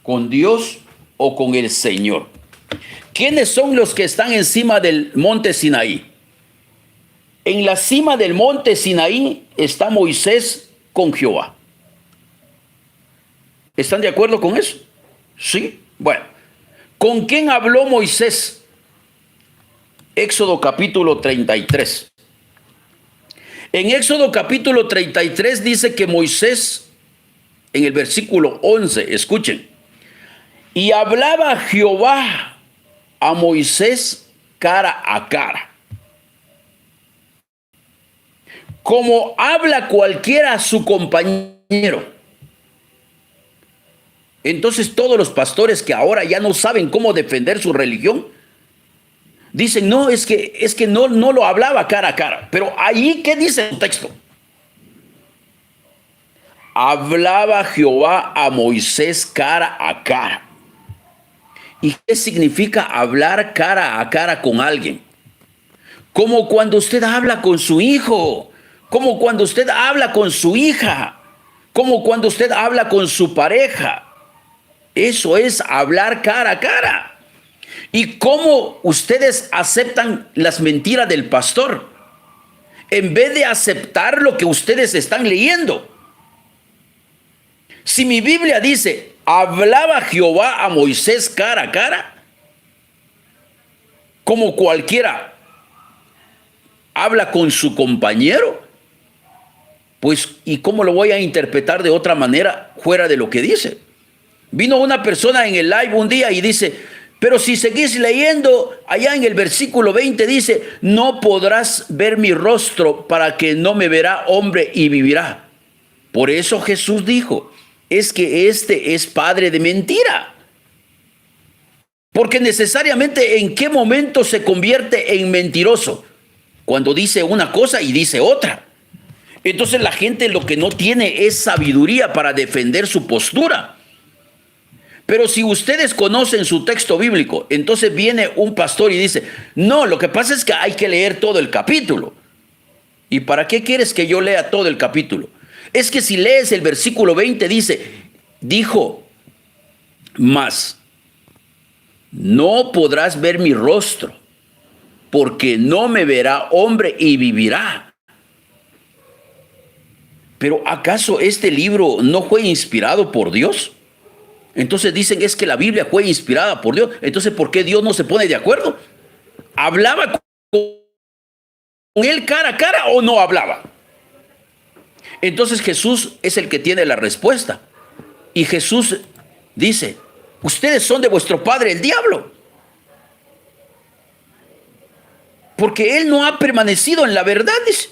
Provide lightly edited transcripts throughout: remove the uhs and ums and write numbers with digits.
¿Con Dios o con el Señor? ¿Quiénes son los que están encima del monte Sinaí? En la cima del monte Sinaí está Moisés con Jehová. ¿Están de acuerdo con eso? Sí. Bueno, ¿con quién habló Moisés? Éxodo capítulo 33. En Éxodo capítulo 33 dice que Moisés, en el versículo 11, escuchen, y hablaba Jehová a Moisés cara a cara, como habla cualquiera a su compañero. Entonces todos los pastores que ahora ya no saben cómo defender su religión, dicen, no, es que no lo hablaba cara a cara. Pero ahí, ¿qué dice el texto? Hablaba Jehová a Moisés cara a cara. ¿Y qué significa hablar cara a cara con alguien? Como cuando usted habla con su hijo, como cuando usted habla con su hija, como cuando usted habla con su pareja. Eso es hablar cara a cara. ¿Y cómo ustedes aceptan las mentiras del pastor? En vez de aceptar lo que ustedes están leyendo. Si mi Biblia dice, hablaba Jehová a Moisés cara a cara, como cualquiera habla con su compañero, pues, ¿y cómo lo voy a interpretar de otra manera fuera de lo que dice? Vino una persona en el live un día y dice, pero si seguís leyendo, allá en el versículo 20 dice, no podrás ver mi rostro para que no me verá hombre y vivirá. Por eso Jesús dijo, es que este es padre de mentira. Porque necesariamente, ¿en qué momento se convierte en mentiroso? Cuando dice una cosa y dice otra. Entonces la gente lo que no tiene es sabiduría para defender su postura. Pero si ustedes conocen su texto bíblico, entonces viene un pastor y dice, no, lo que pasa es que hay que leer todo el capítulo. ¿Y para qué quieres que yo lea todo el capítulo? Es que si lees el versículo 20 dijo, mas no podrás ver mi rostro, porque no me verá hombre y vivirá. Pero ¿acaso este libro no fue inspirado por Dios? Entonces dicen, es que la Biblia fue inspirada por Dios. Entonces, ¿por qué Dios no se pone de acuerdo? ¿Hablaba con él cara a cara o no hablaba? Entonces Jesús es el que tiene la respuesta. Y Jesús dice, ustedes son de vuestro padre el diablo. Porque él no ha permanecido en la verdad, dice.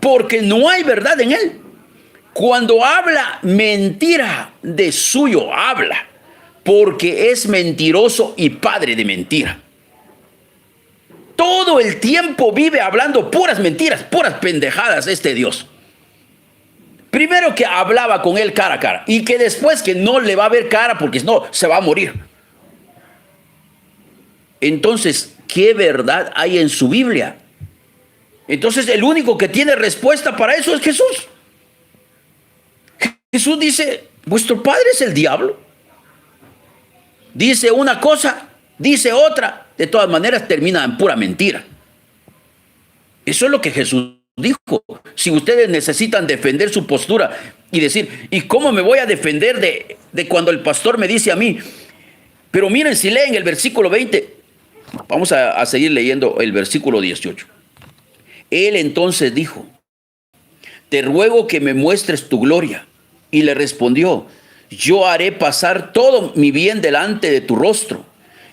Porque no hay verdad en él. Cuando habla mentira, de suyo habla, porque es mentiroso y padre de mentira. Todo el tiempo vive hablando puras mentiras, puras pendejadas este Dios. Primero que hablaba con él cara a cara y que después que no le va a ver cara porque no, se va a morir. Entonces, ¿qué verdad hay en su Biblia? Entonces, el único que tiene respuesta para eso es Jesús. Jesús dice, vuestro padre es el diablo. Dice una cosa, dice otra. De todas maneras termina en pura mentira. Eso es lo que Jesús dijo. Si ustedes necesitan defender su postura y decir, ¿y cómo me voy a defender de cuando el pastor me dice a mí? Pero miren, si leen el versículo 20, vamos a seguir leyendo el versículo 18. Él entonces dijo, te ruego que me muestres tu gloria. Y le respondió, yo haré pasar todo mi bien delante de tu rostro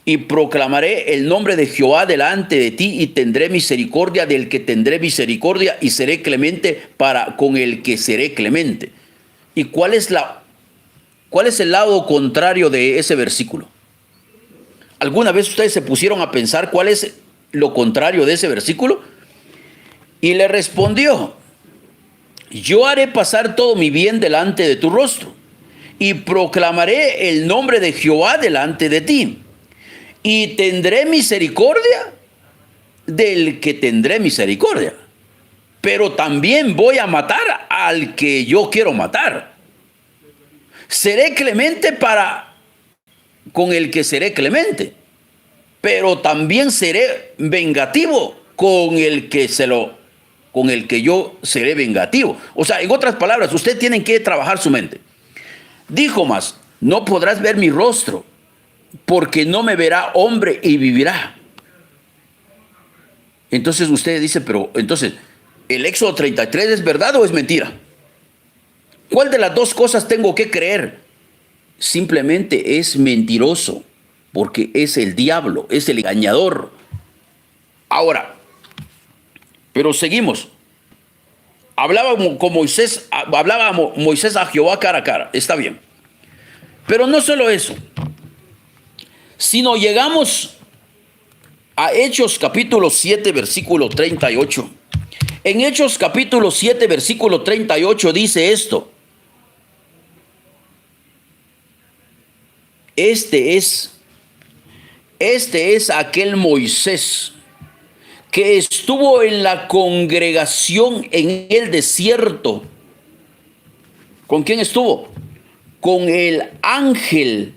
y proclamaré el nombre de Jehová delante de ti y tendré misericordia del que tendré misericordia y seré clemente para con el que seré clemente. ¿Y cuál es el lado contrario de ese versículo? ¿Alguna vez ustedes se pusieron a pensar cuál es lo contrario de ese versículo? Y le respondió, yo haré pasar todo mi bien delante de tu rostro y proclamaré el nombre de Jehová delante de ti y tendré misericordia del que tendré misericordia, pero también voy a matar al que yo quiero matar. Seré clemente para con el que seré clemente, pero también seré vengativo con el que yo seré vengativo. O sea, en otras palabras, usted tiene que trabajar su mente. Dijo más, no podrás ver mi rostro, porque no me verá hombre y vivirá. Entonces usted dice, pero entonces, ¿el Éxodo 33 es verdad o es mentira? ¿Cuál de las dos cosas tengo que creer? Simplemente es mentiroso, porque es el diablo, es el engañador. Ahora, pero seguimos. Hablaba Moisés a Jehová cara a cara, está bien. Pero no solo eso, sino llegamos a Hechos capítulo 7, versículo 38. En Hechos capítulo 7, versículo 38 dice esto. Este es aquel Moisés que estuvo en la congregación en el desierto. ¿Con quién estuvo? Con el ángel.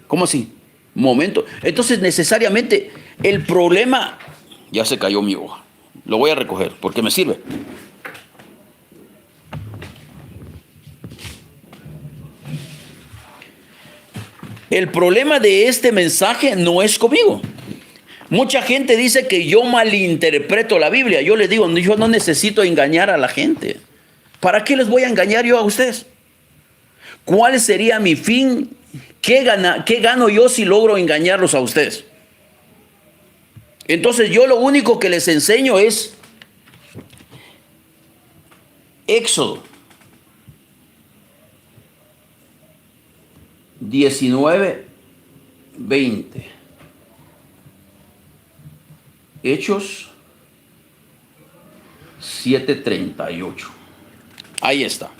¿Cómo así? Momento. Entonces necesariamente el problema, ya se cayó mi hoja, lo voy a recoger porque me sirve. El problema de este mensaje no es conmigo. Mucha gente dice que yo malinterpreto la Biblia. Yo les digo, yo no necesito engañar a la gente. ¿Para qué les voy a engañar yo a ustedes? ¿Cuál sería mi fin? ¿Qué gano yo si logro engañarlos a ustedes? Entonces yo lo único que les enseño es Éxodo 19, 20. Hechos 7:38. Ahí está.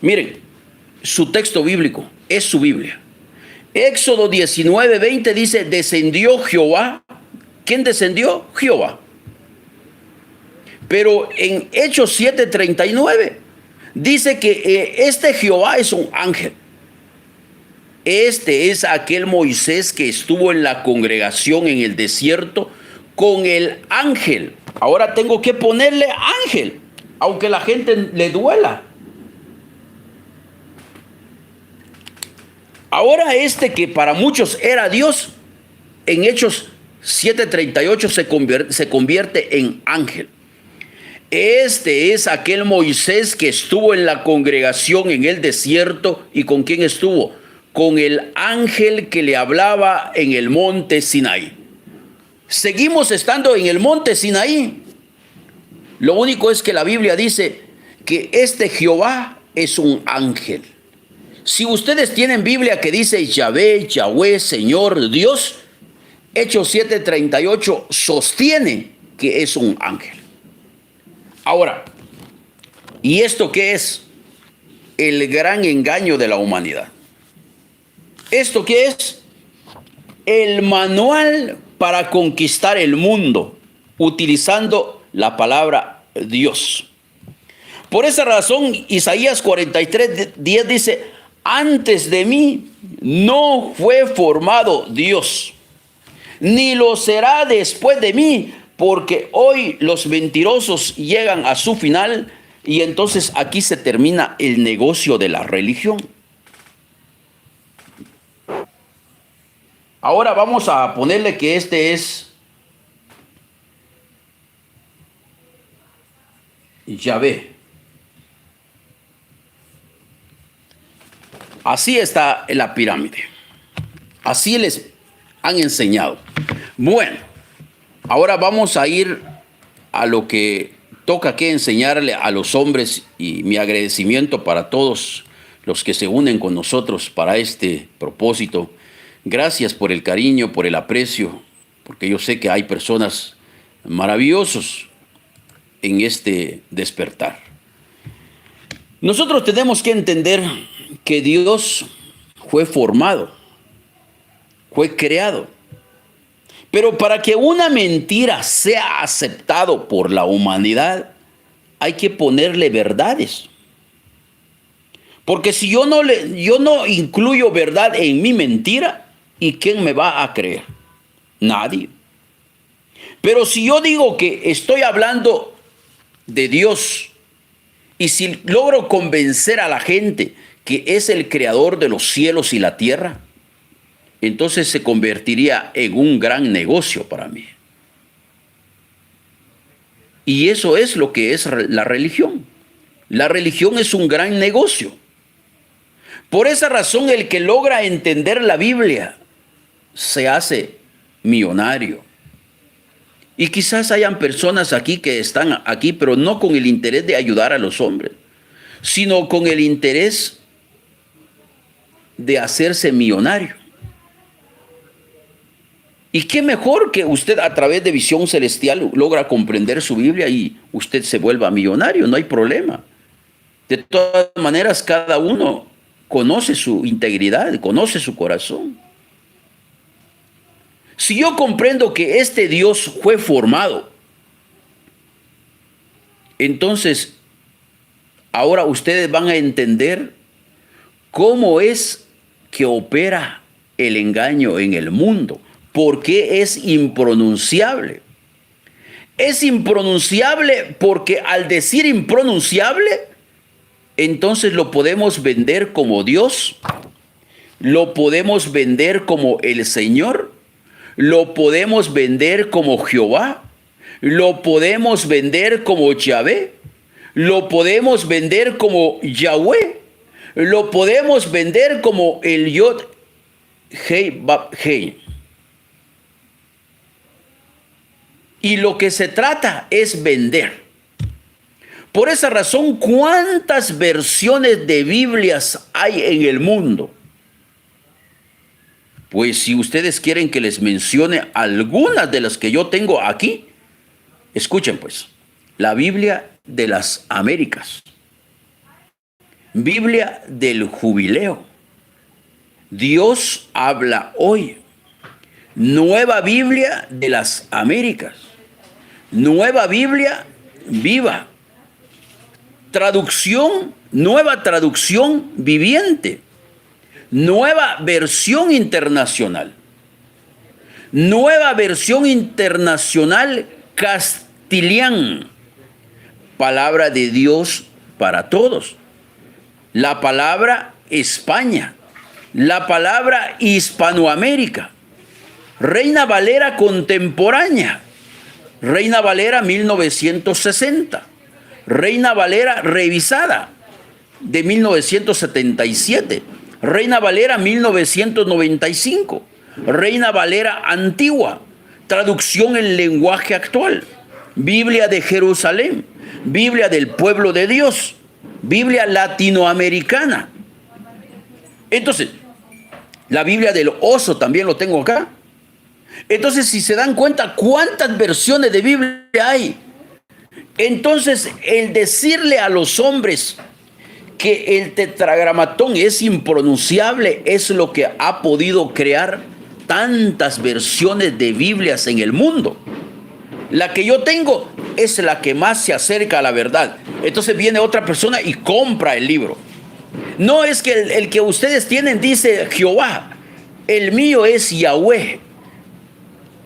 Miren, su texto bíblico es su Biblia. Éxodo 19, 20 dice, descendió Jehová. ¿Quién descendió? Jehová. Pero en Hechos 7:39 dice que este Jehová es un ángel. Este es aquel Moisés que estuvo en la congregación en el desierto con el ángel. Ahora tengo que ponerle ángel, aunque la gente le duela. Ahora este que para muchos era Dios, en Hechos 7:38 se convierte en ángel. Este es aquel Moisés que estuvo en la congregación en el desierto. ¿Y con quién estuvo? Con el ángel que le hablaba en el monte Sinaí. Seguimos estando en el monte Sinaí. Lo único es que la Biblia dice que este Jehová es un ángel. Si ustedes tienen Biblia que dice Yahvé, Yahweh, Señor, Dios, Hechos 7:38 sostiene que es un ángel. Ahora, ¿y esto qué es? El gran engaño de la humanidad. ¿Esto qué es? El manual para conquistar el mundo, utilizando la palabra Dios. Por esa razón, Isaías 43:10 dice, antes de mí no fue formado Dios, ni lo será después de mí, porque hoy los mentirosos llegan a su final y entonces aquí se termina el negocio de la religión. Ahora vamos a ponerle que este es Yahvé. Así está la pirámide. Así les han enseñado. Bueno, ahora vamos a ir a lo que toca que enseñarle a los hombres, y mi agradecimiento para todos los que se unen con nosotros para este propósito. Gracias por el cariño, por el aprecio, porque yo sé que hay personas maravillosos en este despertar. Nosotros tenemos que entender que Dios fue formado, fue creado. Pero para que una mentira sea aceptado por la humanidad, hay que ponerle verdades. Porque si yo no incluyo verdad en mi mentira, ¿y quién me va a creer? Nadie. Pero si yo digo que estoy hablando de Dios, y si logro convencer a la gente que es el creador de los cielos y la tierra, entonces se convertiría en un gran negocio para mí. Y eso es lo que es la religión. La religión es un gran negocio. Por esa razón, el que logra entender la Biblia se hace millonario. Y quizás hayan personas aquí que están aquí, pero no con el interés de ayudar a los hombres, sino con el interés de hacerse millonario. Y qué mejor que usted a través de visión celestial logra comprender su Biblia y usted se vuelva millonario, no hay problema. De todas maneras, cada uno conoce su integridad, conoce su corazón. Si yo comprendo que este Dios fue formado, entonces ahora ustedes van a entender cómo es que opera el engaño en el mundo. ¿Por qué es impronunciable? Es impronunciable porque al decir impronunciable, entonces lo podemos vender como Dios, lo podemos vender como el Señor, lo podemos vender como Jehová, lo podemos vender como Yahvé, lo podemos vender como Yahweh, lo podemos vender como el Yod Hei Bab Hei. Y lo que se trata es vender. Por esa razón, ¿cuántas versiones de Biblias hay en el mundo? Pues si ustedes quieren que les mencione algunas de las que yo tengo aquí, escuchen pues. La Biblia de las Américas. Biblia del Jubileo. Dios habla hoy. Nueva Biblia de las Américas. Nueva Biblia viva. Traducción, nueva traducción viviente. Nueva versión internacional. Nueva versión internacional Castilian. Palabra de Dios para todos. La palabra España. La palabra Hispanoamérica. Reina Valera contemporánea. Reina Valera 1960. Reina Valera revisada de 1977. Reina Valera 1995. Reina Valera antigua. Traducción en lenguaje actual. Biblia de Jerusalén. Biblia del pueblo de Dios. Biblia latinoamericana. Entonces, la Biblia del oso también lo tengo acá. Entonces, si se dan cuenta cuántas versiones de Biblia hay, entonces el decirle a los hombres que el tetragramatón es impronunciable es lo que ha podido crear tantas versiones de Biblias en el mundo. La que yo tengo es la que más se acerca a la verdad. Entonces viene otra persona y compra el libro. No es que el que ustedes tienen dice Jehová, el mío es Yahweh.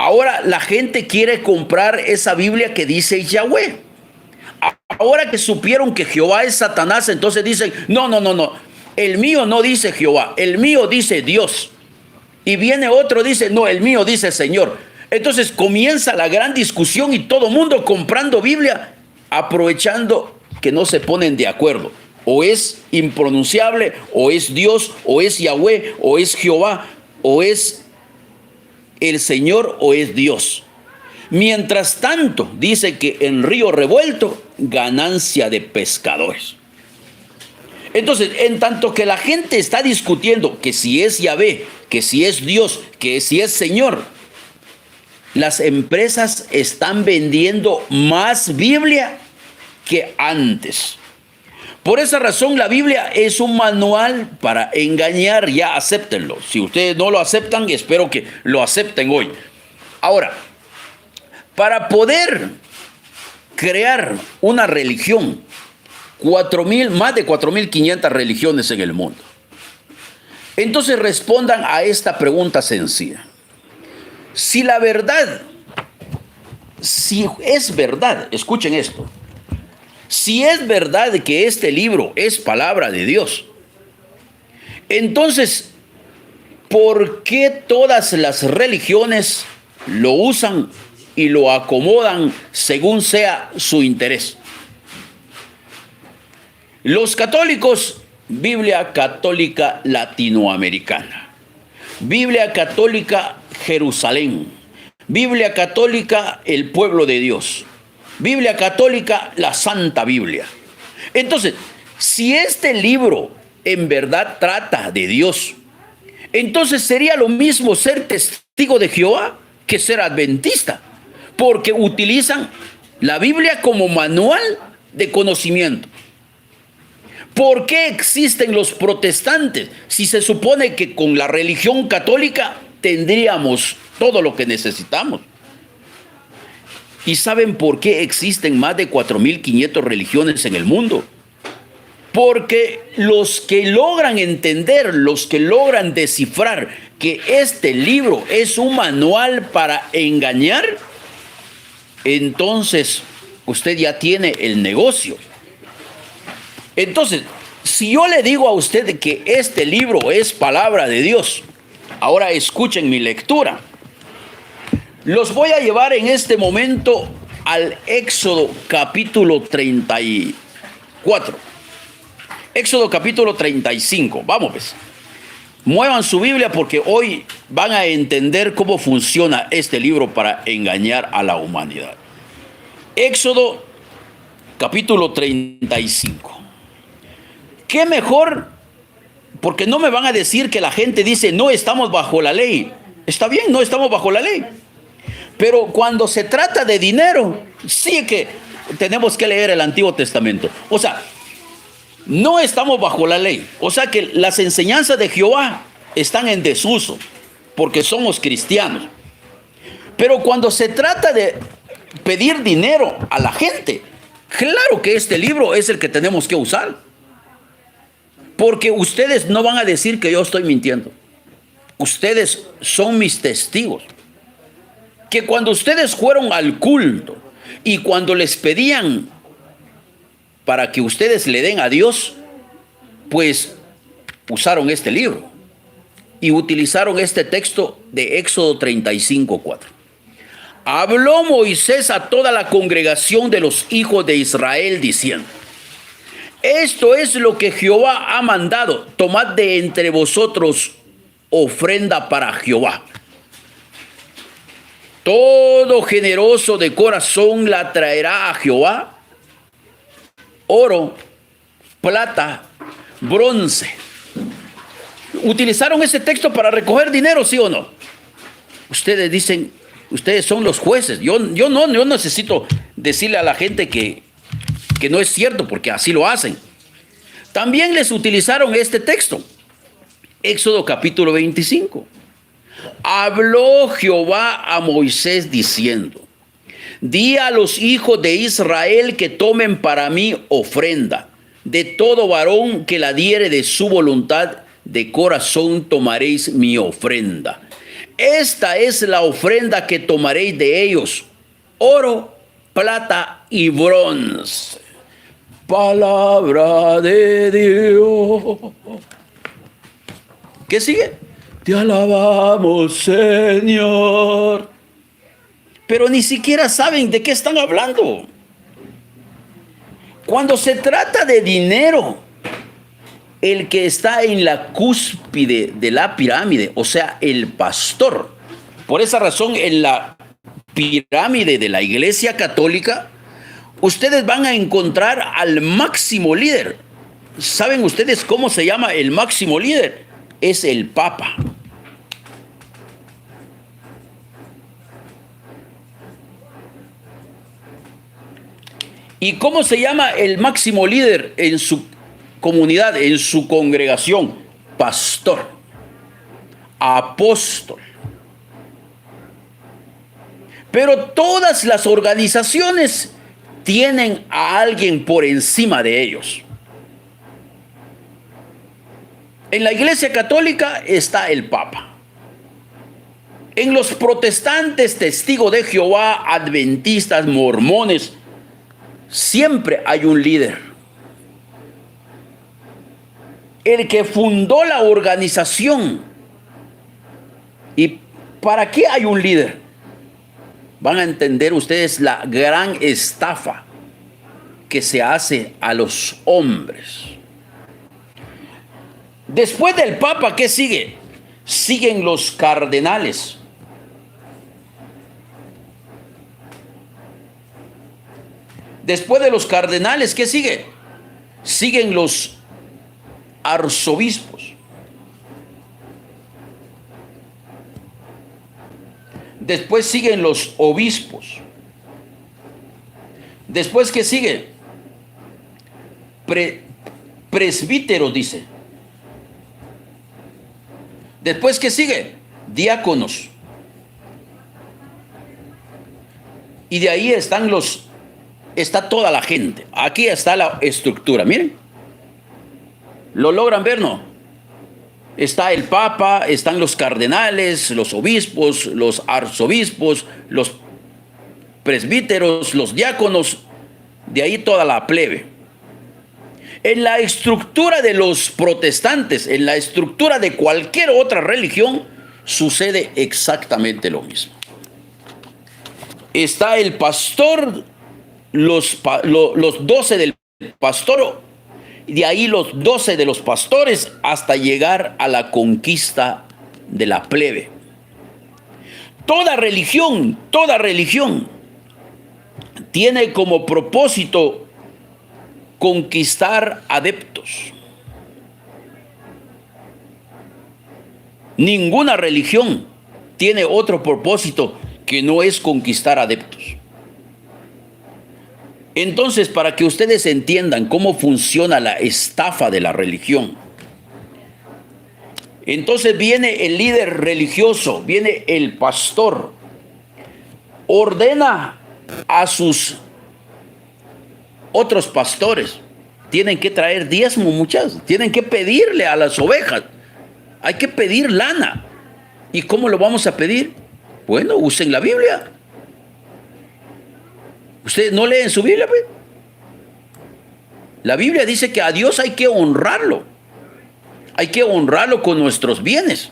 Ahora la gente quiere comprar esa Biblia que dice Yahweh. Ahora que supieron que Jehová es Satanás, entonces dicen, no. El mío no dice Jehová, el mío dice Dios. Y viene otro, dice, no, el mío dice Señor. Entonces comienza la gran discusión y todo mundo comprando Biblia, aprovechando que no se ponen de acuerdo. O es impronunciable, o es Dios, o es Yahweh, o es Jehová, o es el Señor, o es Dios. Mientras tanto, dice que en río revuelto, ganancia de pescadores. Entonces, en tanto que la gente está discutiendo que si es Yahvé, que si es Dios, que si es Señor, las empresas están vendiendo más Biblia que antes. Por esa razón, la Biblia es un manual para engañar, ya acéptenlo. Si ustedes no lo aceptan, espero que lo acepten hoy. Ahora, para poder crear una religión más de 4.500 religiones en el mundo. Entonces respondan a esta pregunta sencilla. Si la verdad, si es verdad, escuchen esto, si es verdad que este libro es palabra de Dios, entonces, ¿por qué todas las religiones lo usan y lo acomodan según sea su interés? Los católicos, Biblia Católica Latinoamericana, Biblia Católica Jerusalén, Biblia Católica el Pueblo de Dios, Biblia Católica la Santa Biblia. Entonces, si este libro en verdad trata de Dios, entonces sería lo mismo ser testigo de Jehová que ser adventista, porque utilizan la Biblia como manual de conocimiento. ¿Por qué existen los protestantes si se supone que con la religión católica tendríamos todo lo que necesitamos? ¿Y saben por qué existen más de 4.500 religiones en el mundo? Porque los que logran entender, los que logran descifrar que este libro es un manual para engañar, entonces usted ya tiene el negocio. Entonces, si yo le digo a usted que este libro es palabra de Dios, ahora escuchen mi lectura. Los voy a llevar en este momento al Éxodo capítulo 34. Éxodo capítulo 35. Vamos pues. Muevan su Biblia porque hoy van a entender cómo funciona este libro para engañar a la humanidad. Éxodo capítulo 35. ¿Qué mejor? Porque no me van a decir que la gente dice, no estamos bajo la ley. Está bien, no estamos bajo la ley. Pero cuando se trata de dinero, sí que tenemos que leer el Antiguo Testamento. O sea, no estamos bajo la ley. O sea que las enseñanzas de Jehová están en desuso, porque somos cristianos. Pero cuando se trata de pedir dinero a la gente, claro que este libro es el que tenemos que usar. Porque ustedes no van a decir que yo estoy mintiendo. Ustedes son mis testigos. Que cuando ustedes fueron al culto y cuando les pedían para que ustedes le den a Dios, pues usaron este libro y utilizaron este texto de Éxodo 35:4. Habló Moisés a toda la congregación de los hijos de Israel diciendo: esto es lo que Jehová ha mandado, tomad de entre vosotros ofrenda para Jehová. Todo generoso de corazón la traerá a Jehová: oro, plata, bronce. ¿Utilizaron ese texto para recoger dinero, sí o no? Ustedes dicen, ustedes son los jueces. Yo no necesito decirle a la gente que no es cierto, porque así lo hacen. También les utilizaron este texto. Éxodo capítulo 25. Habló Jehová a Moisés diciendo: di a los hijos de Israel que tomen para mí ofrenda. De todo varón que la diere de su voluntad, de corazón tomaréis mi ofrenda. Esta es la ofrenda que tomaréis de ellos: oro, plata y bronce. Palabra de Dios. ¿Qué sigue? Te alabamos, Señor. Pero ni siquiera saben de qué están hablando. Cuando se trata de dinero, el que está en la cúspide de la pirámide, o sea, el pastor. Por esa razón, en la pirámide de la Iglesia Católica, ustedes van a encontrar al máximo líder. ¿Saben ustedes cómo se llama el máximo líder? Es el Papa. ¿Y cómo se llama el máximo líder en su comunidad, en su congregación? Pastor, apóstol. Pero todas las organizaciones tienen a alguien por encima de ellos. En la Iglesia Católica está el Papa. En los protestantes, testigos de Jehová, adventistas, mormones, siempre hay un líder. El que fundó la organización. ¿Y para qué hay un líder? Van a entender ustedes la gran estafa que se hace a los hombres. Después del Papa, ¿qué sigue? Siguen los cardenales. Después de los cardenales, ¿qué sigue? Siguen los arzobispos. Después siguen los obispos. Después, ¿qué sigue? Presbíteros, dice. Después, ¿qué sigue? Diáconos. Y de ahí está toda la gente. Aquí está la estructura, miren. ¿Lo logran ver, no? Está el Papa, están los cardenales, los obispos, los arzobispos, los presbíteros, los diáconos, de ahí toda la plebe. En la estructura de los protestantes, en la estructura de cualquier otra religión, sucede exactamente lo mismo. Está el pastor, los 12 del pastor, de ahí los 12 de los pastores, hasta llegar a la conquista de la plebe. Toda religión tiene como propósito conquistar adeptos. Ninguna religión tiene otro propósito que no es conquistar adeptos. Entonces, para que ustedes entiendan cómo funciona la estafa de la religión, entonces viene el líder religioso, viene el pastor, ordena a sus otros pastores, tienen que traer diezmo, muchachos, tienen que pedirle a las ovejas, hay que pedir lana. ¿Y cómo lo vamos a pedir? Bueno, usen la Biblia. ¿Ustedes no leen su Biblia, pues? La Biblia dice que a Dios hay que honrarlo. Hay que honrarlo con nuestros bienes.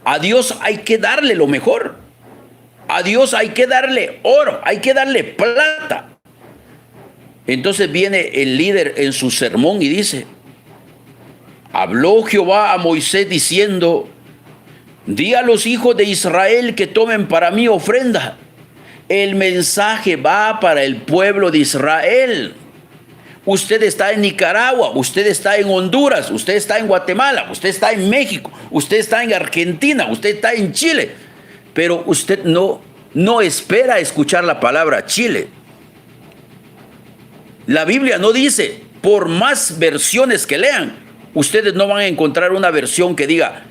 A Dios hay que darle lo mejor. A Dios hay que darle oro, hay que darle plata. Entonces viene el líder en su sermón y dice: habló Jehová a Moisés diciendo: di a los hijos de Israel que tomen para mí ofrenda. El mensaje va para el pueblo de Israel. Usted está en Nicaragua, usted está en Honduras, usted está en Guatemala, usted está en México, usted está en Argentina, usted está en Chile. Pero usted no espera escuchar la palabra Chile. La Biblia no dice, por más versiones que lean, ustedes no van a encontrar una versión que diga: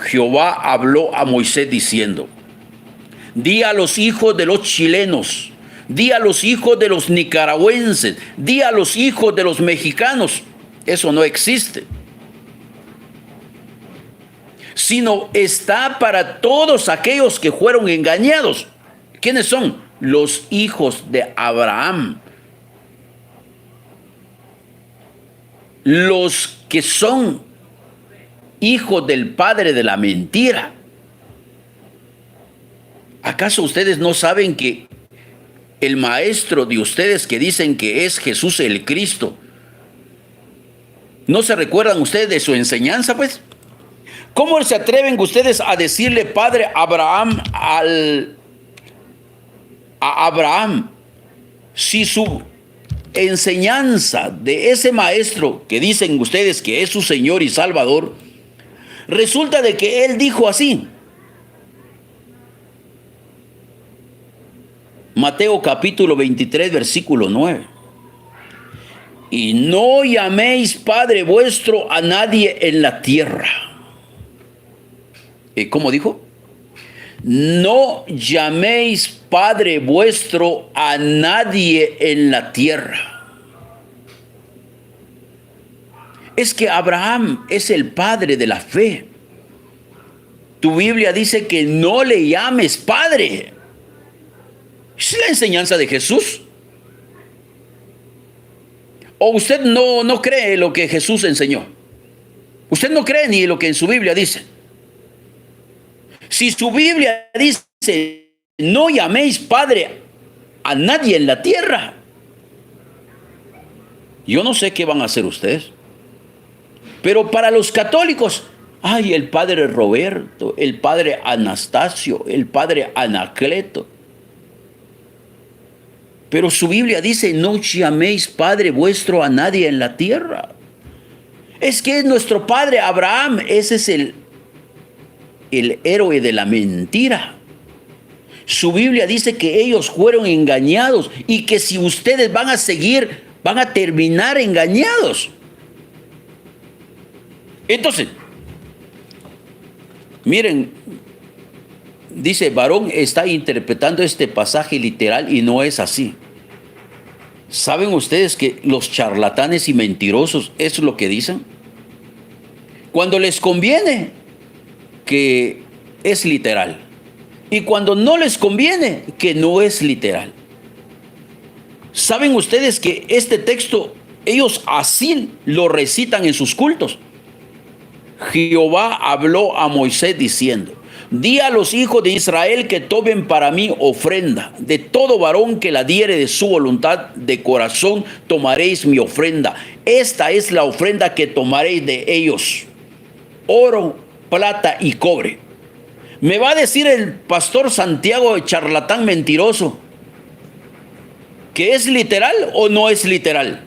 Jehová habló a Moisés diciendo. Di a los hijos de los chilenos, di a los hijos de los nicaragüenses, di a los hijos de los mexicanos. Eso no existe. Sino está para todos aquellos que fueron engañados. ¿Quiénes son? Los hijos de Abraham. Los que son hijos del padre de la mentira. ¿Acaso ustedes no saben que el maestro de ustedes que dicen que es Jesús el Cristo, no se recuerdan ustedes de su enseñanza, pues? ¿Cómo se atreven ustedes a decirle padre Abraham a Abraham si su enseñanza de ese maestro que dicen ustedes que es su Señor y Salvador, resulta de que él dijo así? Mateo capítulo 23, versículo 9. Y no llaméis Padre vuestro a nadie en la tierra. ¿Cómo dijo? no llaméis Padre vuestro a nadie en la tierra. Es que Abraham es el padre de la fe. Tu Biblia dice que no le llames padre. Es la enseñanza de Jesús. ¿O usted no cree lo que Jesús enseñó? Usted no cree ni lo que en su Biblia dice. Si su Biblia dice, no llaméis padre a nadie en la tierra, yo no sé qué van a hacer ustedes. Pero para los católicos, ay, el padre Roberto, el padre Anastasio, el padre Anacleto. Pero su Biblia dice, no llaméis Padre vuestro a nadie en la tierra. Es que es nuestro padre Abraham, ese es el héroe de la mentira. Su Biblia dice que ellos fueron engañados y que si ustedes van a seguir, van a terminar engañados. Entonces, miren, dice, varón está interpretando este pasaje literal y no es así. ¿Saben ustedes que los charlatanes y mentirosos es lo que dicen? Cuando les conviene, que es literal. Y cuando no les conviene, que no es literal. ¿Saben ustedes que este texto, ellos así lo recitan en sus cultos? Jehová habló a Moisés diciendo, di a los hijos de Israel que tomen para mí ofrenda. De todo varón que la diere de su voluntad de corazón, tomaréis mi ofrenda. Esta es la ofrenda que tomaréis de ellos: oro, plata y cobre. Me va a decir el pastor Santiago, charlatán mentiroso, ¿que es literal o no es literal?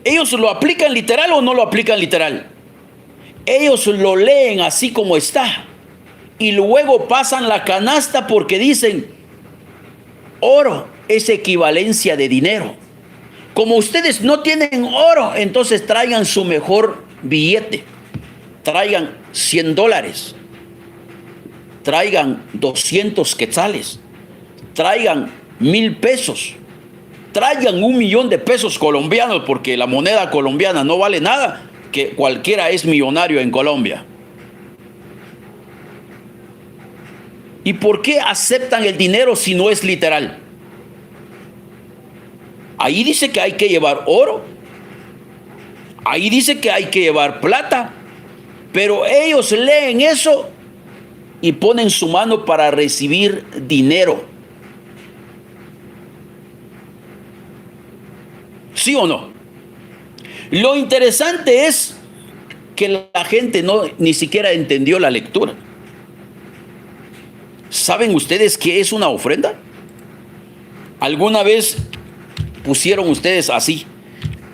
¿Ellos lo aplican literal o no lo aplican literal? Ellos lo leen así como está y luego pasan la canasta porque dicen, oro es equivalencia de dinero. Como ustedes no tienen oro, entonces traigan su mejor billete. Traigan $100, traigan 200 quetzales, traigan 1,000 pesos, traigan 1,000,000 de pesos colombianos, porque la moneda colombiana no vale nada, que cualquiera es millonario en Colombia. ¿Y por qué aceptan el dinero si no es literal? Ahí dice que hay que llevar oro, ahí dice que hay que llevar plata, pero ellos leen eso y ponen su mano para recibir dinero. ¿Sí o no? Lo interesante es que la gente ni siquiera entendió la lectura. ¿Saben ustedes qué es una ofrenda? ¿Alguna vez pusieron ustedes así?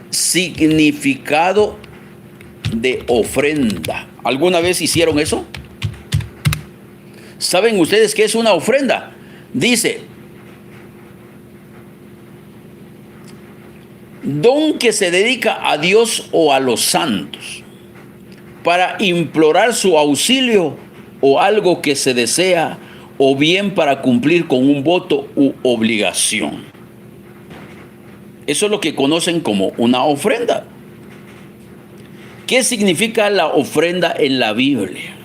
Significado de ofrenda. ¿Alguna vez hicieron eso? ¿Saben ustedes qué es una ofrenda? Dice, don que se dedica a Dios o a los santos para implorar su auxilio o algo que se desea, o bien para cumplir con un voto u obligación. Eso es lo que conocen como una ofrenda. ¿Qué significa la ofrenda en la Biblia?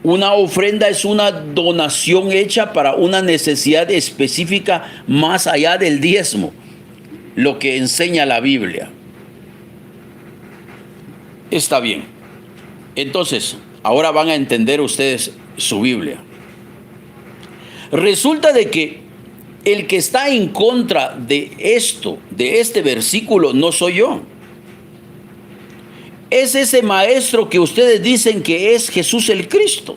Una ofrenda es una donación hecha para una necesidad específica más allá del diezmo, lo que enseña la Biblia. Está bien. Entonces, ahora van a entender ustedes su Biblia. Resulta de que el que está en contra de esto, de este versículo, no soy yo. Es ese maestro que ustedes dicen que es Jesús el Cristo.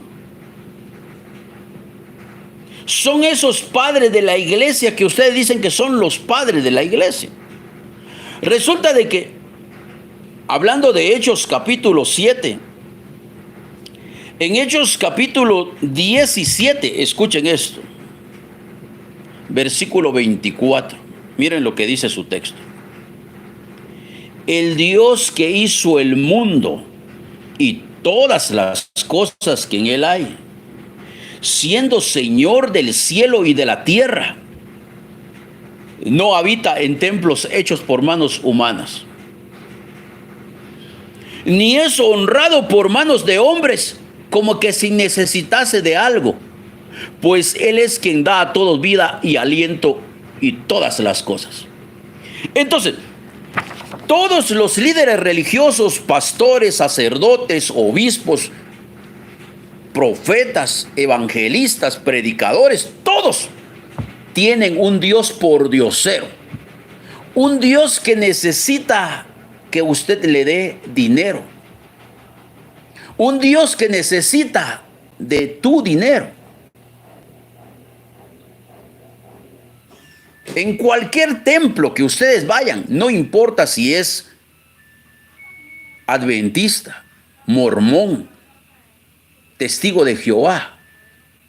Son esos padres de la iglesia que ustedes dicen que son los padres de la iglesia. Resulta de que, hablando de Hechos capítulo 7, en Hechos capítulo 17, escuchen esto, versículo 24, miren lo que dice su texto. El Dios que hizo el mundo y todas las cosas que en él hay, siendo Señor del cielo y de la tierra. No habita en templos hechos por manos humanas, ni es honrado por manos de hombres, como que si necesitase de algo, pues Él es quien da a todos vida y aliento y todas las cosas. Entonces, todos los líderes religiosos, pastores, sacerdotes, obispos, profetas, evangelistas, predicadores, todos tienen un Dios pordiosero, un Dios que necesita que usted le dé dinero, un Dios que necesita de tu dinero. En cualquier templo que ustedes vayan, no importa si es adventista, mormón, testigo de Jehová,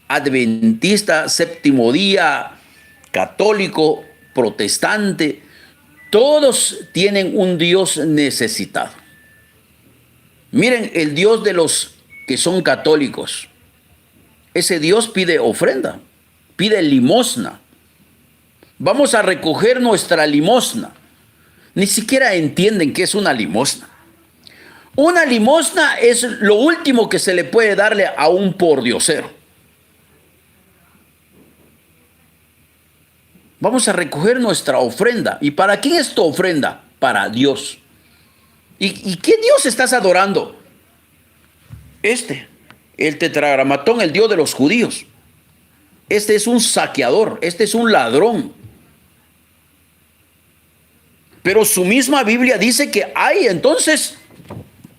adventista, séptimo día, católico, protestante, todos tienen un Dios necesitado. Miren, el Dios de los que son católicos, ese Dios pide ofrenda, pide limosna. Vamos a recoger nuestra limosna. Ni siquiera entienden qué es una limosna. Una limosna es lo último que se le puede darle a un pordiosero. Vamos a recoger nuestra ofrenda. ¿Y para quién es tu ofrenda? Para Dios. ¿Y qué Dios estás adorando? El tetragramatón, el Dios de los judíos. Este es un saqueador, este es un ladrón. Pero su misma Biblia dice que hay entonces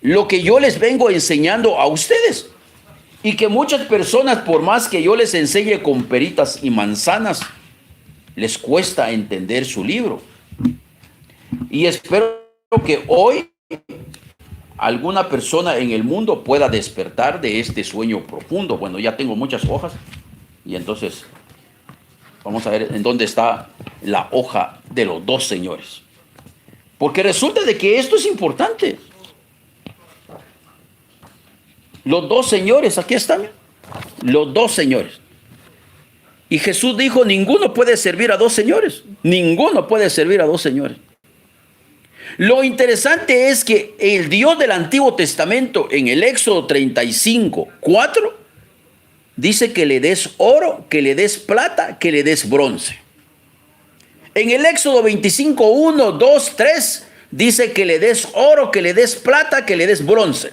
lo que yo les vengo enseñando a ustedes. Y que muchas personas, por más que yo les enseñe con peritas y manzanas, les cuesta entender su libro. Y espero que hoy alguna persona en el mundo pueda despertar de este sueño profundo. Bueno, ya tengo muchas hojas y entonces vamos a ver en dónde está la hoja de los dos señores. Porque resulta de que esto es importante. Los dos señores, aquí están. Los dos señores. Y Jesús dijo, ninguno puede servir a dos señores. Ninguno puede servir a dos señores. Lo interesante es que el Dios del Antiguo Testamento, en el Éxodo 35:4, dice que le des oro, que le des plata, que le des bronce. En el Éxodo 25:1, 2, 3, dice que le des oro, que le des plata, que le des bronce.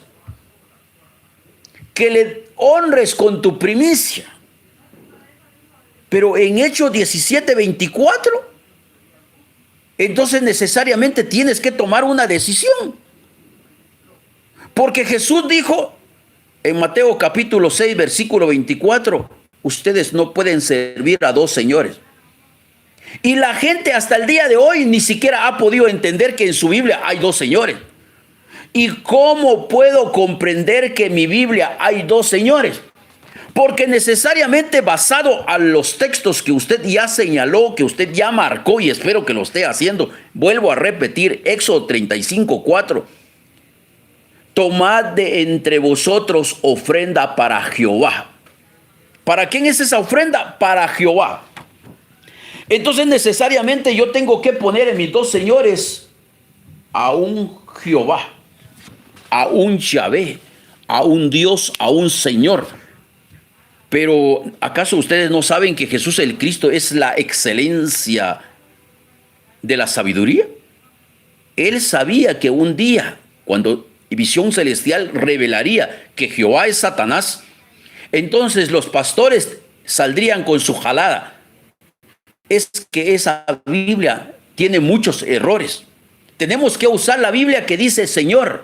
Que le honres con tu primicia. Pero en Hechos 17:24, entonces necesariamente tienes que tomar una decisión. Porque Jesús dijo en Mateo capítulo 6, versículo 24, ustedes no pueden servir a dos señores. Y la gente hasta el día de hoy ni siquiera ha podido entender que en su Biblia hay dos señores. ¿Y cómo puedo comprender que en mi Biblia hay dos señores? Porque necesariamente basado a los textos que usted ya señaló, que usted ya marcó, y espero que lo esté haciendo, vuelvo a repetir, Éxodo 35:4, tomad de entre vosotros ofrenda para Jehová. ¿Para quién es esa ofrenda? Para Jehová. Entonces necesariamente yo tengo que poner en mis dos señores a un Jehová, a un Yahvé, a un Dios, a un Señor. Pero ¿acaso ustedes no saben que Jesús el Cristo es la excelencia de la sabiduría? Él sabía que un día, cuando visión celestial revelaría que Jehová es Satanás, entonces los pastores saldrían con su jalada. Es que esa Biblia tiene muchos errores. Tenemos que usar la Biblia que dice Señor.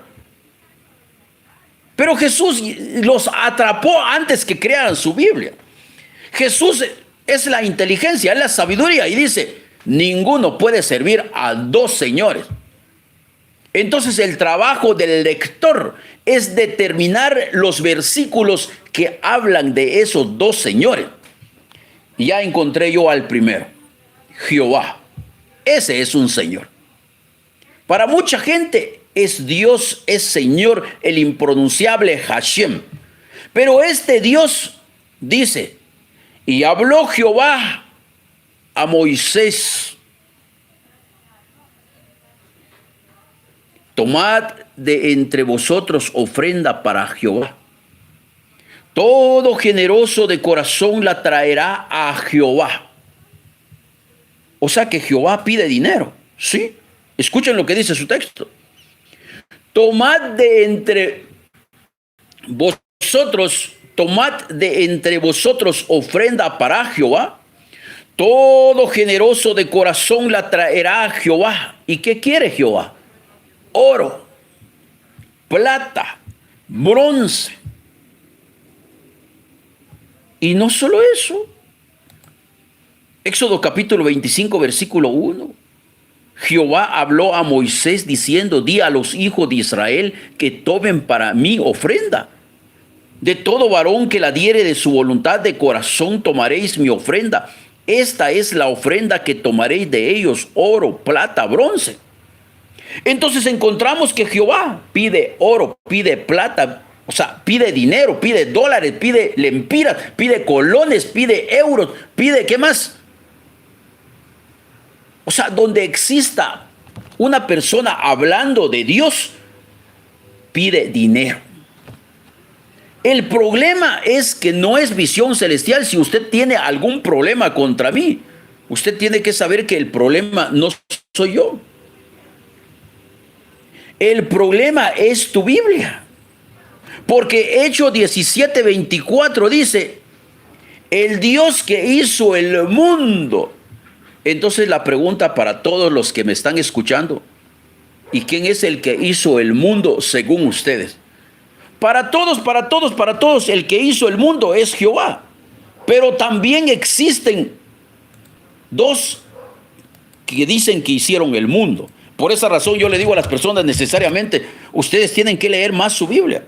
Pero Jesús los atrapó antes que crearan su Biblia. Jesús es la inteligencia, es la sabiduría y dice, ninguno puede servir a dos señores. Entonces el trabajo del lector es determinar los versículos que hablan de esos dos señores. Y ya encontré yo al primero, Jehová. Ese es un señor. Para mucha gente es Dios, es Señor, el impronunciable Hashem. Pero este Dios dice, y habló Jehová a Moisés, tomad de entre vosotros ofrenda para Jehová. Todo generoso de corazón la traerá a Jehová. O sea que Jehová pide dinero, ¿sí? Escuchen lo que dice su texto. Tomad de entre vosotros ofrenda para Jehová. Todo generoso de corazón la traerá a Jehová. ¿Y qué quiere Jehová? Oro, plata, bronce. Y no solo eso. Éxodo capítulo 25, versículo 1. Jehová habló a Moisés diciendo, di a los hijos de Israel que tomen para mí ofrenda. De todo varón que la diere de su voluntad de corazón tomaréis mi ofrenda. Esta es la ofrenda que tomaréis de ellos, oro, plata, bronce. Entonces encontramos que Jehová pide oro, pide plata, o sea, pide dinero, pide dólares, pide lempiras, pide colones, pide euros, pide, ¿qué más? O sea, donde exista una persona hablando de Dios, pide dinero. El problema es que no es visión celestial. Si usted tiene algún problema contra mí, usted tiene que saber que el problema no soy yo. El problema es tu Biblia. Porque Hechos 17:24 dice, el Dios que hizo el mundo. Entonces la pregunta para todos los que me están escuchando, ¿y quién es el que hizo el mundo según ustedes? Para todos, el que hizo el mundo es Jehová. Pero también existen dos que dicen que hicieron el mundo. Por esa razón yo le digo a las personas necesariamente, ustedes tienen que leer más su Biblia.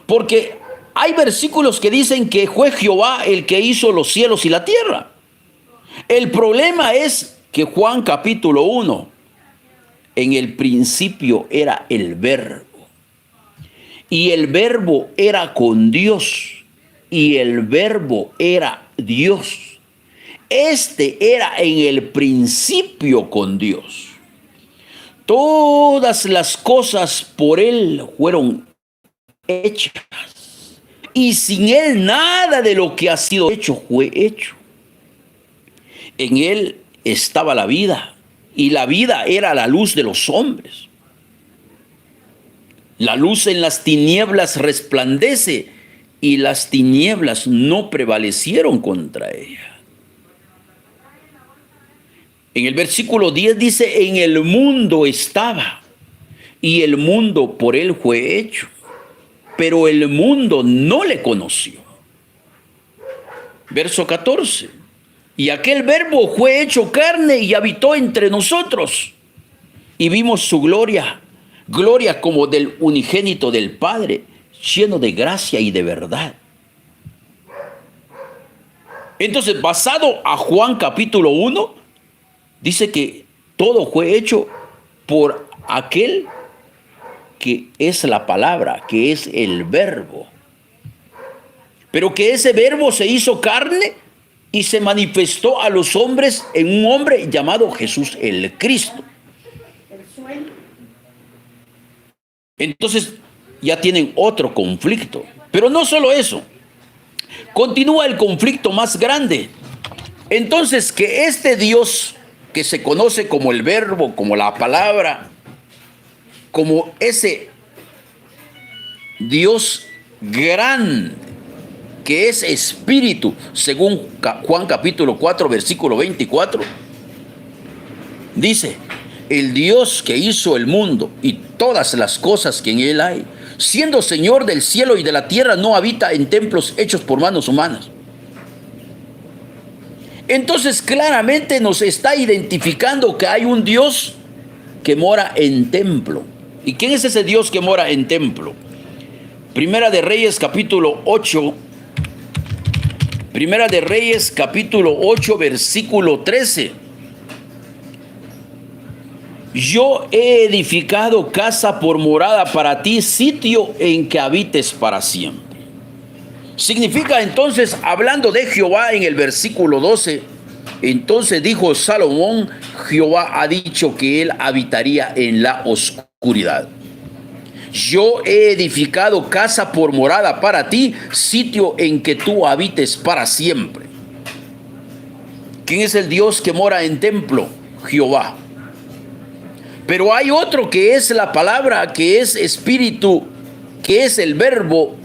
Porque hay versículos que dicen que fue Jehová el que hizo los cielos y la tierra. El problema es que Juan capítulo 1, en el principio era el Verbo. Y el Verbo era con Dios. Y el Verbo era Dios. Este era en el principio con Dios. Todas las cosas por Él fueron hechas. Y sin Él nada de lo que ha sido hecho fue hecho. En Él estaba la vida. Y la vida era la luz de los hombres. La luz en las tinieblas resplandece y las tinieblas no prevalecieron contra ella. En el versículo 10 dice, en el mundo estaba y el mundo por él fue hecho, pero el mundo no le conoció. Verso 14, y aquel verbo fue hecho carne y habitó entre nosotros y vimos su gloria. Gloria como del unigénito del Padre, lleno de gracia y de verdad. Entonces, basado a Juan capítulo 1, dice que todo fue hecho por aquel que es la palabra, que es el verbo. Pero que ese verbo se hizo carne y se manifestó a los hombres en un hombre llamado Jesús el Cristo. Entonces ya tienen otro conflicto. Pero no solo eso. Continúa el conflicto más grande. Entonces que este Dios que se conoce como el verbo, como la palabra, como ese Dios grande, que es espíritu, según Juan capítulo 4, versículo 24, dice, el Dios que hizo el mundo y todas las cosas que en él hay, siendo Señor del cielo y de la tierra, no habita en templos hechos por manos humanas. Entonces claramente nos está identificando que hay un Dios que mora en templo. ¿Y quién es ese Dios que mora en templo? Primera de Reyes capítulo 8. Primera de Reyes capítulo 8 versículo 13. yo he edificado casa por morada para ti, sitio en que habites para siempre. Significa entonces, hablando de Jehová en el versículo 12, entonces dijo Salomón, Jehová ha dicho que él habitaría en la oscuridad. Yo he edificado casa por morada para ti, sitio en que tú habites para siempre. ¿Quién es el Dios que mora en templo? Jehová. Pero hay otro que es la palabra, que es espíritu, que es el verbo,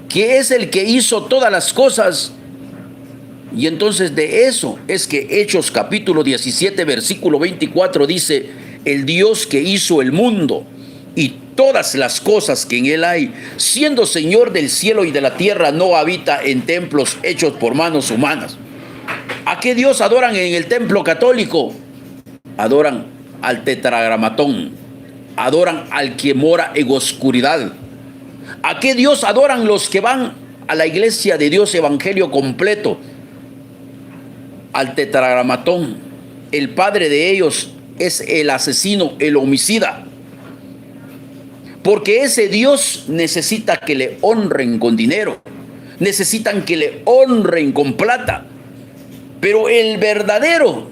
que es el que hizo todas las cosas. Y entonces de eso es que Hechos capítulo 17 versículo 24 dice, el Dios que hizo el mundo y todas las cosas que en él hay, siendo Señor del cielo y de la tierra, no habita en templos hechos por manos humanas. ¿A qué Dios adoran en el templo católico? Adoran al tetragramatón, adoran al que mora en oscuridad. ¿A qué Dios adoran los que van a la iglesia de Dios evangelio completo? Al tetragramatón. El padre de ellos es el asesino, el homicida. Porque ese Dios necesita que le honren con dinero, necesitan que le honren con plata. Pero el verdadero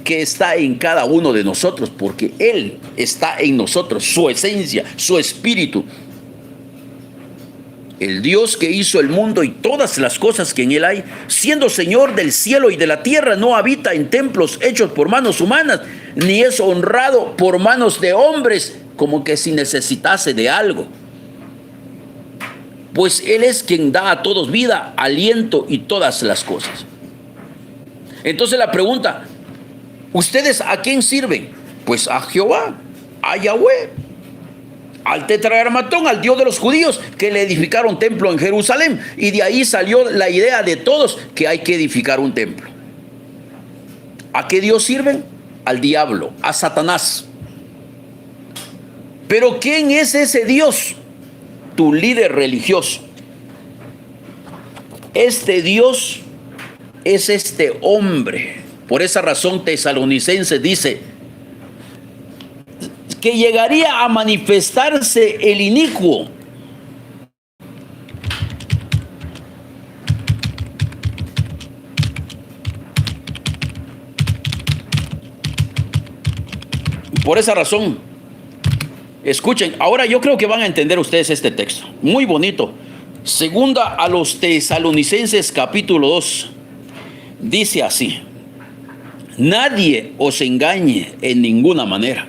que está en cada uno de nosotros, porque Él está en nosotros, su esencia, su espíritu. El Dios que hizo el mundo y todas las cosas que en él hay, siendo Señor del cielo y de la tierra, no habita en templos hechos por manos humanas, ni es honrado por manos de hombres, como que si necesitase de algo. Pues Él es quien da a todos vida, aliento y todas las cosas. Entonces la pregunta, ¿ustedes a quién sirven? Pues a Jehová, a Yahweh, al tetragramatón, al Dios de los judíos, que le edificaron templo en Jerusalén. Y de ahí salió la idea de todos que hay que edificar un templo. ¿A qué Dios sirven? Al diablo, a Satanás. Pero ¿quién es ese Dios? Tu líder religioso. Este Dios es este hombre. Por esa razón Tesalonicenses dice que llegaría a manifestarse el inicuo. Por esa razón, escuchen, ahora yo creo que van a entender ustedes este texto, muy bonito. Segunda a los Tesalonicenses capítulo 2, dice así: nadie os engañe en ninguna manera.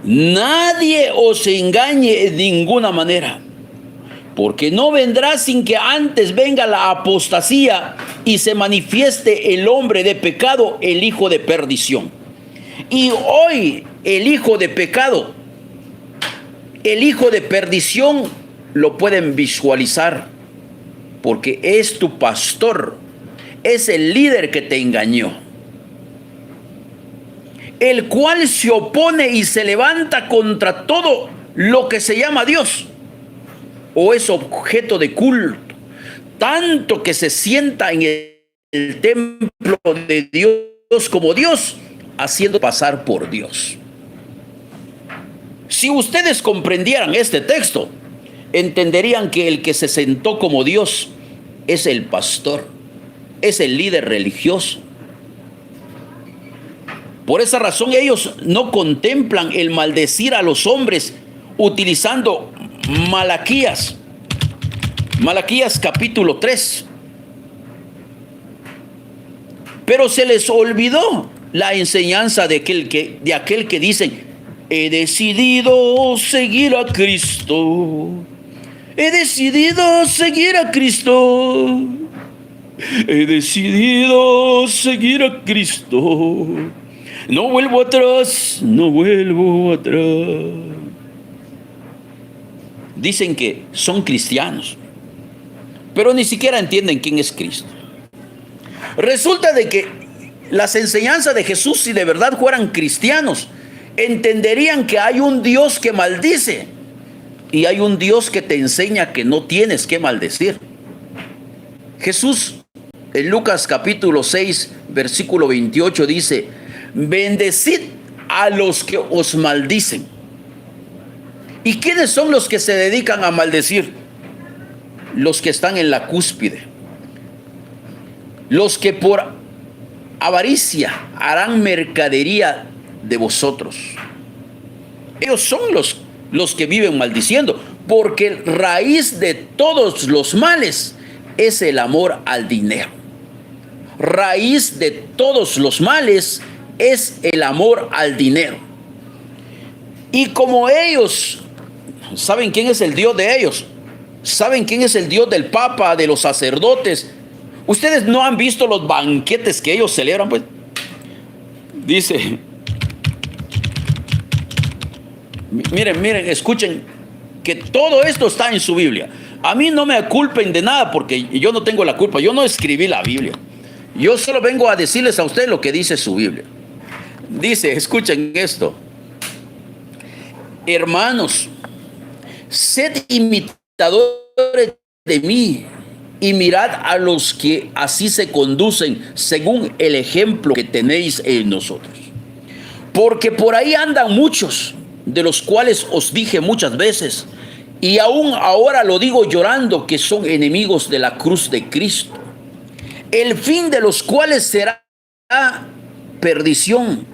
Nadie os engañe en ninguna manera, porque no vendrá sin que antes venga la apostasía y se manifieste el hombre de pecado, el hijo de perdición. Y hoy el hijo de pecado, el hijo de perdición, lo pueden visualizar, porque es tu pastor, es el líder que te engañó, el cual se opone y se levanta contra todo lo que se llama Dios o es objeto de culto, tanto que se sienta en el templo de Dios como Dios, haciendo pasar por Dios. Si ustedes comprendieran este texto, entenderían que el que se sentó como Dios es el pastor, es el líder religioso. Por esa razón ellos no contemplan el maldecir a los hombres utilizando Malaquías capítulo 3. Pero se les olvidó la enseñanza de aquel que dice: he decidido seguir a Cristo. He decidido seguir a Cristo. He decidido seguir a Cristo. No vuelvo atrás, no vuelvo atrás. Dicen que son cristianos, pero ni siquiera entienden quién es Cristo. Resulta de que las enseñanzas de Jesús, si de verdad fueran cristianos, entenderían que hay un Dios que maldice y hay un Dios que te enseña que no tienes que maldecir. Jesús, en Lucas capítulo 6, versículo 28 dice: bendecid a los que os maldicen. ¿Y quiénes son los que se dedican a maldecir? Los que están en la cúspide, los que por avaricia harán mercadería de vosotros. Ellos son los que viven maldiciendo, porque raíz de todos los males es el amor al dinero. Raíz de todos los males es el amor al dinero. Y como ellos saben quién es el Dios de ellos, saben quién es el Dios del Papa, de los sacerdotes, ustedes no han visto los banquetes que ellos celebran, pues. Dice, miren, escuchen, que todo esto está en su Biblia. A mí no me culpen de nada, porque yo no tengo la culpa. Yo no escribí la Biblia. Yo solo vengo a decirles a ustedes lo que dice su Biblia. Dice, escuchen esto: hermanos, sed imitadores de mí y mirad a los que así se conducen según el ejemplo que tenéis en nosotros. Porque por ahí andan muchos, de los cuales os dije muchas veces, y aún ahora lo digo llorando, que son enemigos de la cruz de Cristo, el fin de los cuales será perdición,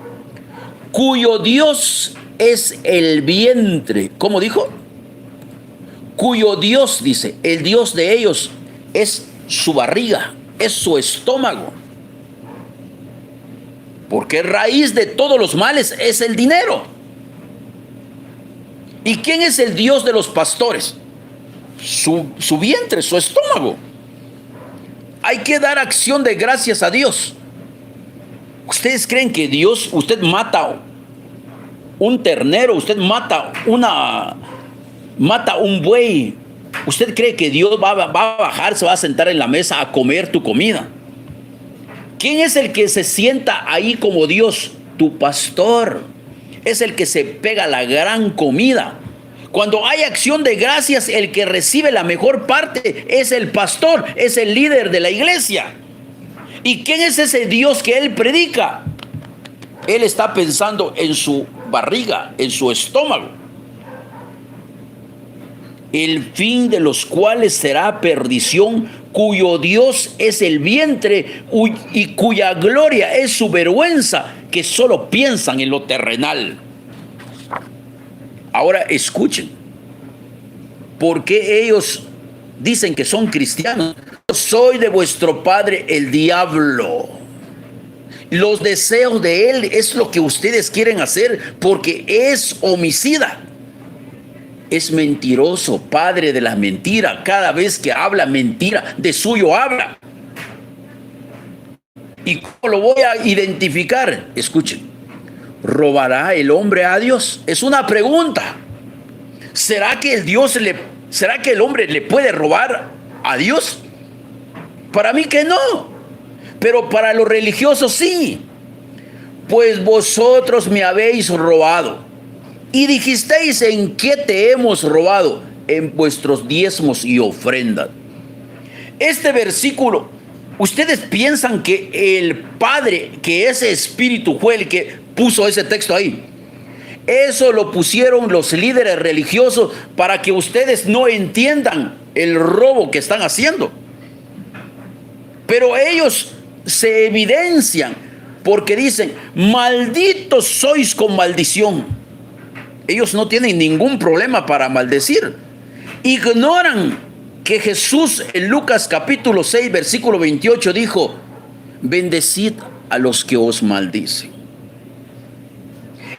cuyo Dios es el vientre. ¿Cómo dijo? Cuyo Dios, dice, el Dios de ellos es su barriga, es su estómago. Porque raíz de todos los males es el dinero. ¿Y quién es el Dios de los pastores? Su vientre, su estómago. Hay que dar acción de gracias a Dios. ¿Ustedes creen que Dios, usted mata un ternero, usted mata un buey, usted cree que Dios va a bajar, se va a sentar en la mesa a comer tu comida? ¿Quién es el que se sienta ahí como Dios? Tu pastor. Es el que se pega la gran comida. Cuando hay acción de gracias, el que recibe la mejor parte es el pastor, es el líder de la iglesia. ¿Y quién es ese Dios que él predica? Él está pensando en su barriga, en su estómago. El fin de los cuales será perdición, cuyo Dios es el vientre y cuya gloria es su vergüenza, que solo piensan en lo terrenal. Ahora escuchen, ¿por qué ellos dicen que son cristianos? Soy de vuestro padre el diablo. Los deseos de él es lo que ustedes quieren hacer, porque es homicida. Es mentiroso, padre de la mentira. Cada vez que habla mentira, de suyo habla. ¿Y cómo lo voy a identificar? Escuchen. ¿Robará el hombre a Dios? Es una pregunta. ¿Será que el hombre le puede robar a Dios? Para mí que no. Pero para los religiosos sí. Pues vosotros me habéis robado. Y dijisteis: ¿en qué te hemos robado? En vuestros diezmos y ofrendas. Este versículo, ustedes piensan que el Padre, que ese espíritu fue el que puso ese texto ahí. Eso lo pusieron los líderes religiosos para que ustedes no entiendan el robo que están haciendo. Pero ellos se evidencian porque dicen: malditos sois con maldición. Ellos no tienen ningún problema para maldecir. Ignoran que Jesús en Lucas capítulo 6 versículo 28 dijo: bendecid a los que os maldicen.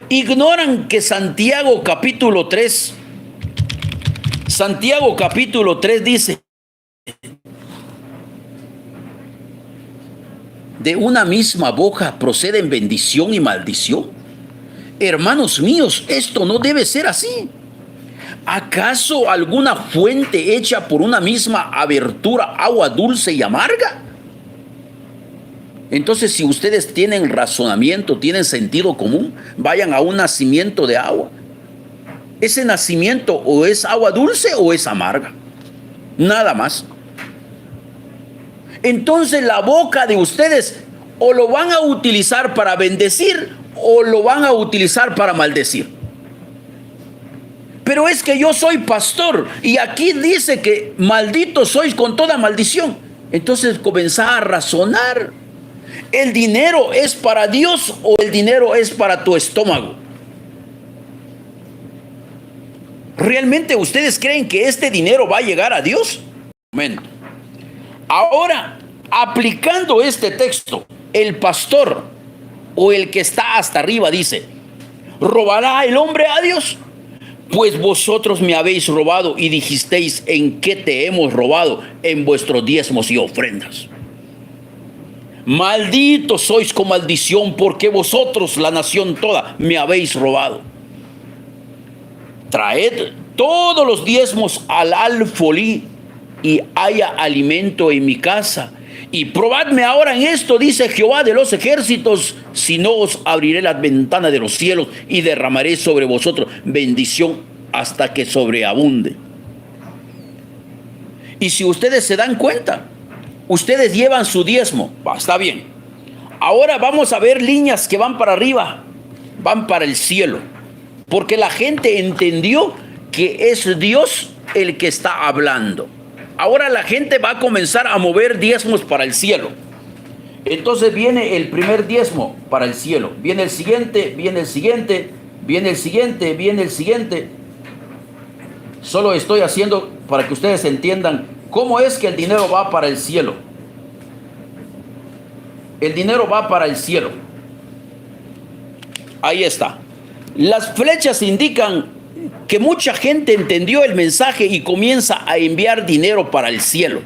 Ignoran que Santiago capítulo 3 dice: de una misma boca proceden bendición y maldición. Hermanos míos, esto no debe ser así. ¿Acaso alguna fuente hecha por una misma abertura agua dulce y amarga? Entonces, si ustedes tienen razonamiento, tienen sentido común, vayan a un nacimiento de agua. Ese nacimiento o es agua dulce o es amarga. Nada más. Entonces la boca de ustedes o lo van a utilizar para bendecir o lo van a utilizar para maldecir. Pero es que yo soy pastor y aquí dice que malditos sois con toda maldición. Entonces comenzá a razonar. ¿El dinero es para Dios o el dinero es para tu estómago? ¿Realmente ustedes creen que este dinero va a llegar a Dios? Momento. Ahora, aplicando este texto, el pastor o el que está hasta arriba dice, ¿robará el hombre a Dios? Pues vosotros me habéis robado y dijisteis, ¿en qué te hemos robado? En vuestros diezmos y ofrendas. Malditos sois con maldición, porque vosotros, la nación toda, me habéis robado. Traed todos los diezmos al alfolí y haya alimento en mi casa. Y probadme ahora en esto, dice Jehová de los ejércitos, si no os abriré las ventanas de los cielos y derramaré sobre vosotros bendición hasta que sobreabunde. Y si ustedes se dan cuenta, ustedes llevan su diezmo, está bien. Ahora vamos a ver líneas que van para arriba, van para el cielo, porque la gente entendió que es Dios el que está hablando. Ahora la gente va a comenzar a mover diezmos para el cielo. Entonces viene el primer diezmo para el cielo, viene el siguiente, viene el siguiente, viene el siguiente, viene el siguiente. Solo estoy haciendo para que ustedes entiendan cómo es que el dinero va para el cielo. El dinero va para el cielo. Ahí está. Las flechas indican que mucha gente entendió el mensaje y comienza a enviar dinero para el cielo,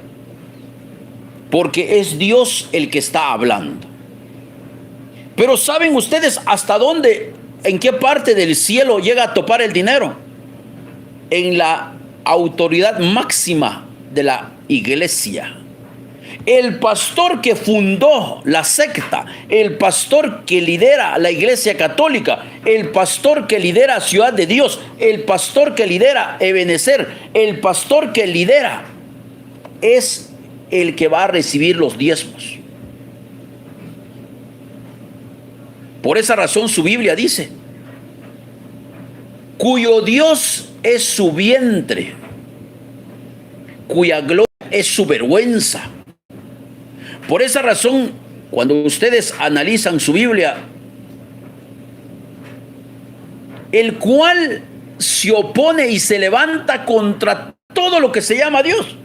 porque es Dios el que está hablando. Pero ¿saben ustedes hasta dónde, en qué parte del cielo llega a topar el dinero? En la autoridad máxima de la iglesia. El pastor que fundó la secta, el pastor que lidera la iglesia católica, el pastor que lidera Ciudad de Dios, el pastor que lidera Ebenecer, el pastor que lidera es el que va a recibir los diezmos. Por esa razón su Biblia dice, cuyo Dios es su vientre, cuya gloria es su vergüenza. Por esa razón, cuando ustedes analizan su Biblia, el cual se opone y se levanta contra todo lo que se llama Dios.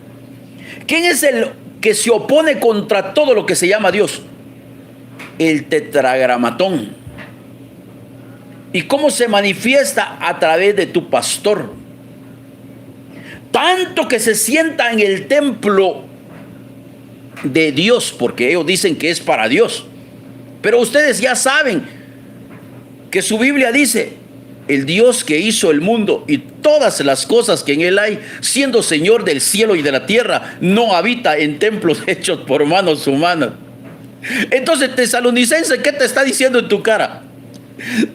¿Quién es el que se opone contra todo lo que se llama Dios? El tetragramatón. ¿Y cómo se manifiesta? A través de tu pastor. Tanto que se sienta en el templo de Dios, porque ellos dicen que es para Dios. Pero ustedes ya saben que su Biblia dice, el Dios que hizo el mundo y todas las cosas que en él hay, siendo Señor del cielo y de la tierra, no habita en templos hechos por manos humanas. Entonces, tesalonicense, ¿qué te está diciendo en tu cara?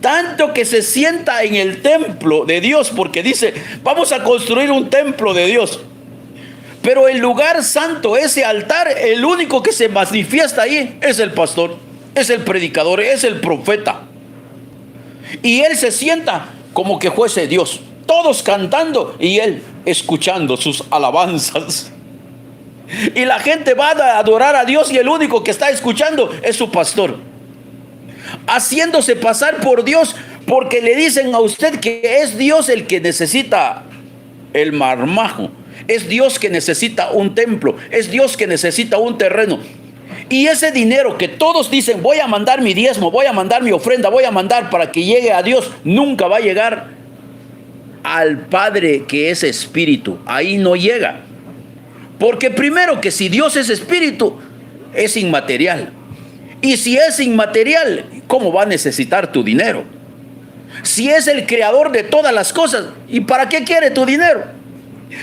Tanto que se sienta en el templo de Dios, porque dice, vamos a construir un templo de Dios. Pero el lugar santo, ese altar, el único que se manifiesta ahí es el pastor, es el predicador, es el profeta. Y él se sienta como que fuese Dios, todos cantando y él escuchando sus alabanzas. Y la gente va a adorar a Dios y el único que está escuchando es su pastor, haciéndose pasar por Dios, porque le dicen a usted que es Dios el que necesita el marmajo. Es Dios que necesita un templo, es Dios que necesita un terreno. Y ese dinero que todos dicen, voy a mandar mi diezmo, voy a mandar mi ofrenda, voy a mandar para que llegue a Dios, nunca va a llegar al Padre que es espíritu. Ahí no llega. Porque primero que si Dios es espíritu, es inmaterial. Y si es inmaterial, ¿cómo va a necesitar tu dinero? Si es el creador de todas las cosas, ¿y para qué quiere tu dinero?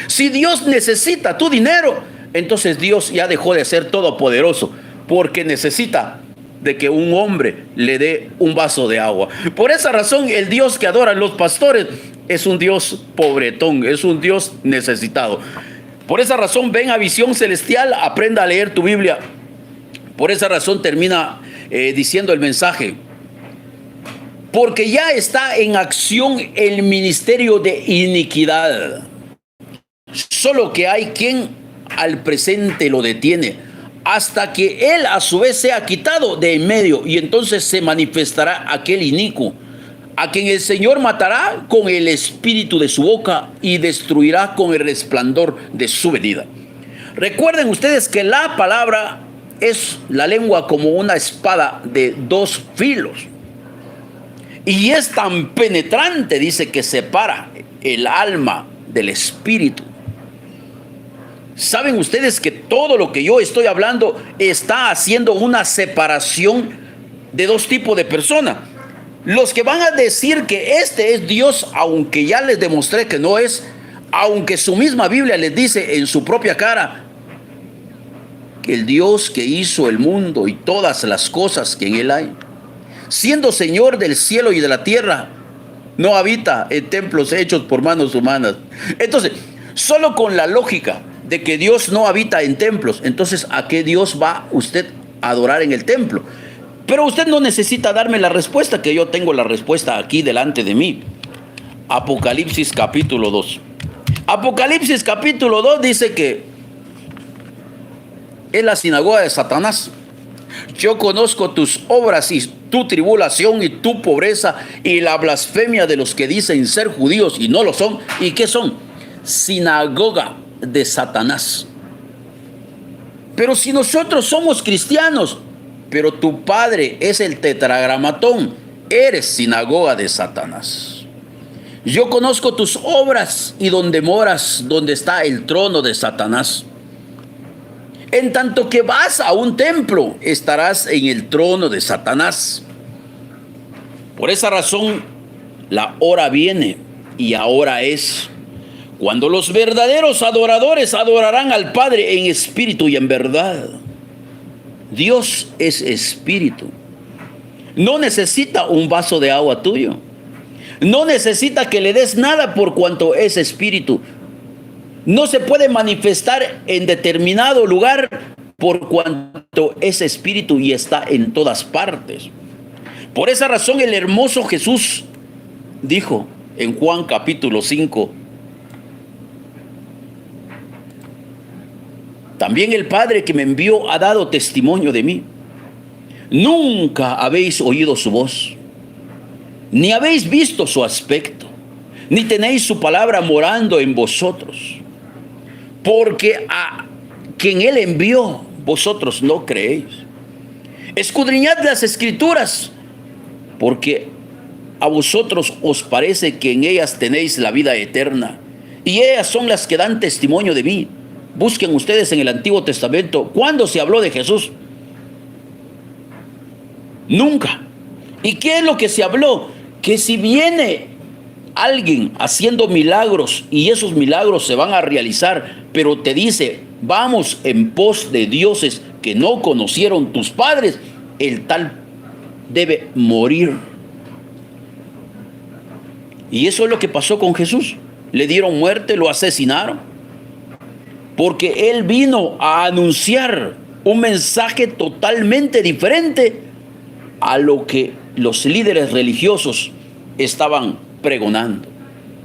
Si Dios necesita tu dinero, entonces Dios ya dejó de ser todopoderoso, porque necesita de que un hombre le dé un vaso de agua. Por esa razón, el Dios que adoran los pastores es un Dios pobretón, es un Dios necesitado. Por esa razón, ven a Visión Celestial, aprenda a leer tu Biblia. Por esa razón termina diciendo el mensaje. Porque ya está en acción el ministerio de iniquidad. Solo que hay quien al presente lo detiene, hasta que él a su vez sea quitado de en medio, y entonces se manifestará aquel inicuo, a quien el Señor matará con el espíritu de su boca y destruirá con el resplandor de su venida. Recuerden ustedes que la palabra es la lengua como una espada de dos filos. Y es tan penetrante, dice, que separa el alma del espíritu. ¿Saben ustedes que todo lo que yo estoy hablando está haciendo una separación de dos tipos de personas? Los que van a decir que este es Dios, aunque ya les demostré que no es, aunque su misma Biblia les dice en su propia cara que el Dios que hizo el mundo y todas las cosas que en él hay, siendo Señor del cielo y de la tierra, no habita en templos hechos por manos humanas. Entonces, solo con la lógica de que Dios no habita en templos, entonces ¿a qué Dios va usted a adorar en el templo? Pero usted no necesita darme la respuesta, que yo tengo la respuesta aquí delante de mí. Apocalipsis capítulo 2. Apocalipsis capítulo 2 dice que es la sinagoga de Satanás. Yo conozco tus obras y tu tribulación y tu pobreza y la blasfemia de los que dicen ser judíos y no lo son. ¿Y qué son? Sinagoga de Satanás. Pero si nosotros somos cristianos, pero tu padre es el tetragramatón, eres sinagoga de Satanás. Yo conozco tus obras y donde moras, donde está el trono de Satanás. En tanto que vas a un templo, estarás en el trono de Satanás. Por esa razón, la hora viene y ahora es, cuando los verdaderos adoradores adorarán al Padre en espíritu y en verdad. Dios es espíritu. No necesita un vaso de agua tuyo. No necesita que le des nada por cuanto es espíritu. No se puede manifestar en determinado lugar por cuanto es espíritu y está en todas partes. Por esa razón el hermoso Jesús dijo en Juan capítulo 5, también el Padre que me envió ha dado testimonio de mí. Nunca habéis oído su voz, ni habéis visto su aspecto, ni tenéis su palabra morando en vosotros. Porque a quien él envió, vosotros no creéis. Escudriñad las escrituras, porque a vosotros os parece que en ellas tenéis la vida eterna, y ellas son las que dan testimonio de mí. Busquen ustedes en el Antiguo Testamento, ¿cuándo se habló de Jesús? Nunca. ¿Y qué es lo que se habló? Que si viene alguien haciendo milagros y esos milagros se van a realizar, pero te dice, vamos en pos de dioses que no conocieron tus padres, el tal debe morir. Y eso es lo que pasó con Jesús. Le dieron muerte, lo asesinaron, porque él vino a anunciar un mensaje totalmente diferente a lo que los líderes religiosos estaban pregonando.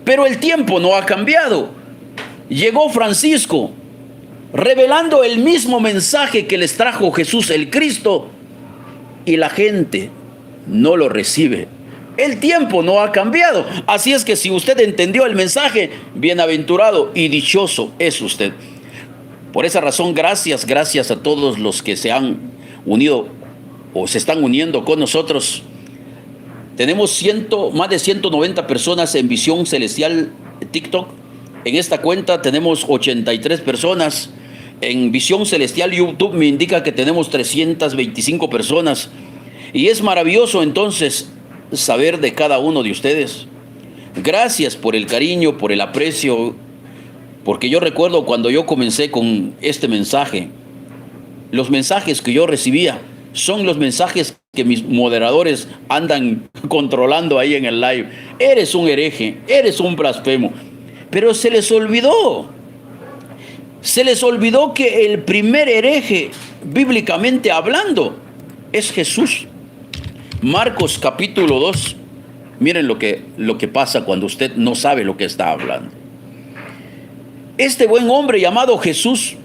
Pero el tiempo no ha cambiado. Llegó Francisco revelando el mismo mensaje que les trajo Jesús el Cristo, y la gente no lo recibe. El tiempo no ha cambiado. Así es que si usted entendió el mensaje, bienaventurado y dichoso es usted. Por esa razón, gracias a todos los que se han unido o se están uniendo con nosotros. Tenemos más de 190 personas en Visión Celestial TikTok. En esta cuenta tenemos 83 personas. En Visión Celestial YouTube me indica que tenemos 325 personas. Y es maravilloso entonces saber de cada uno de ustedes. Gracias por el cariño, por el aprecio. Porque yo recuerdo cuando yo comencé con este mensaje, los mensajes que yo recibía son los mensajes que mis moderadores andan controlando ahí en el live. Eres un hereje, eres un blasfemo. Pero se les olvidó que el primer hereje, bíblicamente hablando, es Jesús. Marcos capítulo 2. Miren lo que pasa cuando usted no sabe lo que está hablando. Este buen hombre llamado Jesús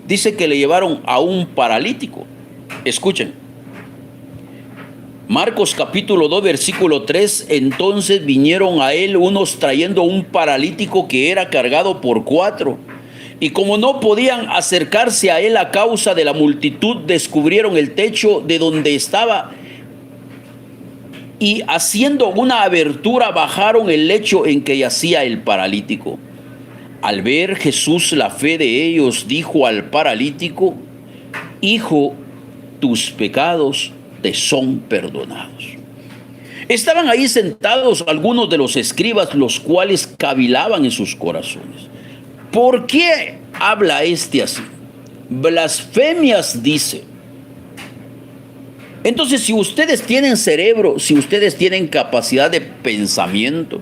dice que le llevaron a un paralítico. Escuchen. Marcos capítulo 2 versículo 3. Entonces vinieron a él unos trayendo un paralítico que era cargado por 4. Y como no podían acercarse a él a causa de la multitud, descubrieron el techo de donde estaba y haciendo una abertura bajaron el lecho en que yacía el paralítico. Al ver Jesús la fe de ellos, dijo al paralítico: hijo, tus pecados te son perdonados. Estaban ahí sentados algunos de los escribas, los cuales cavilaban en sus corazones. ¿Por qué habla este así? Blasfemias dice. Entonces, si ustedes tienen cerebro, si ustedes tienen capacidad de pensamiento,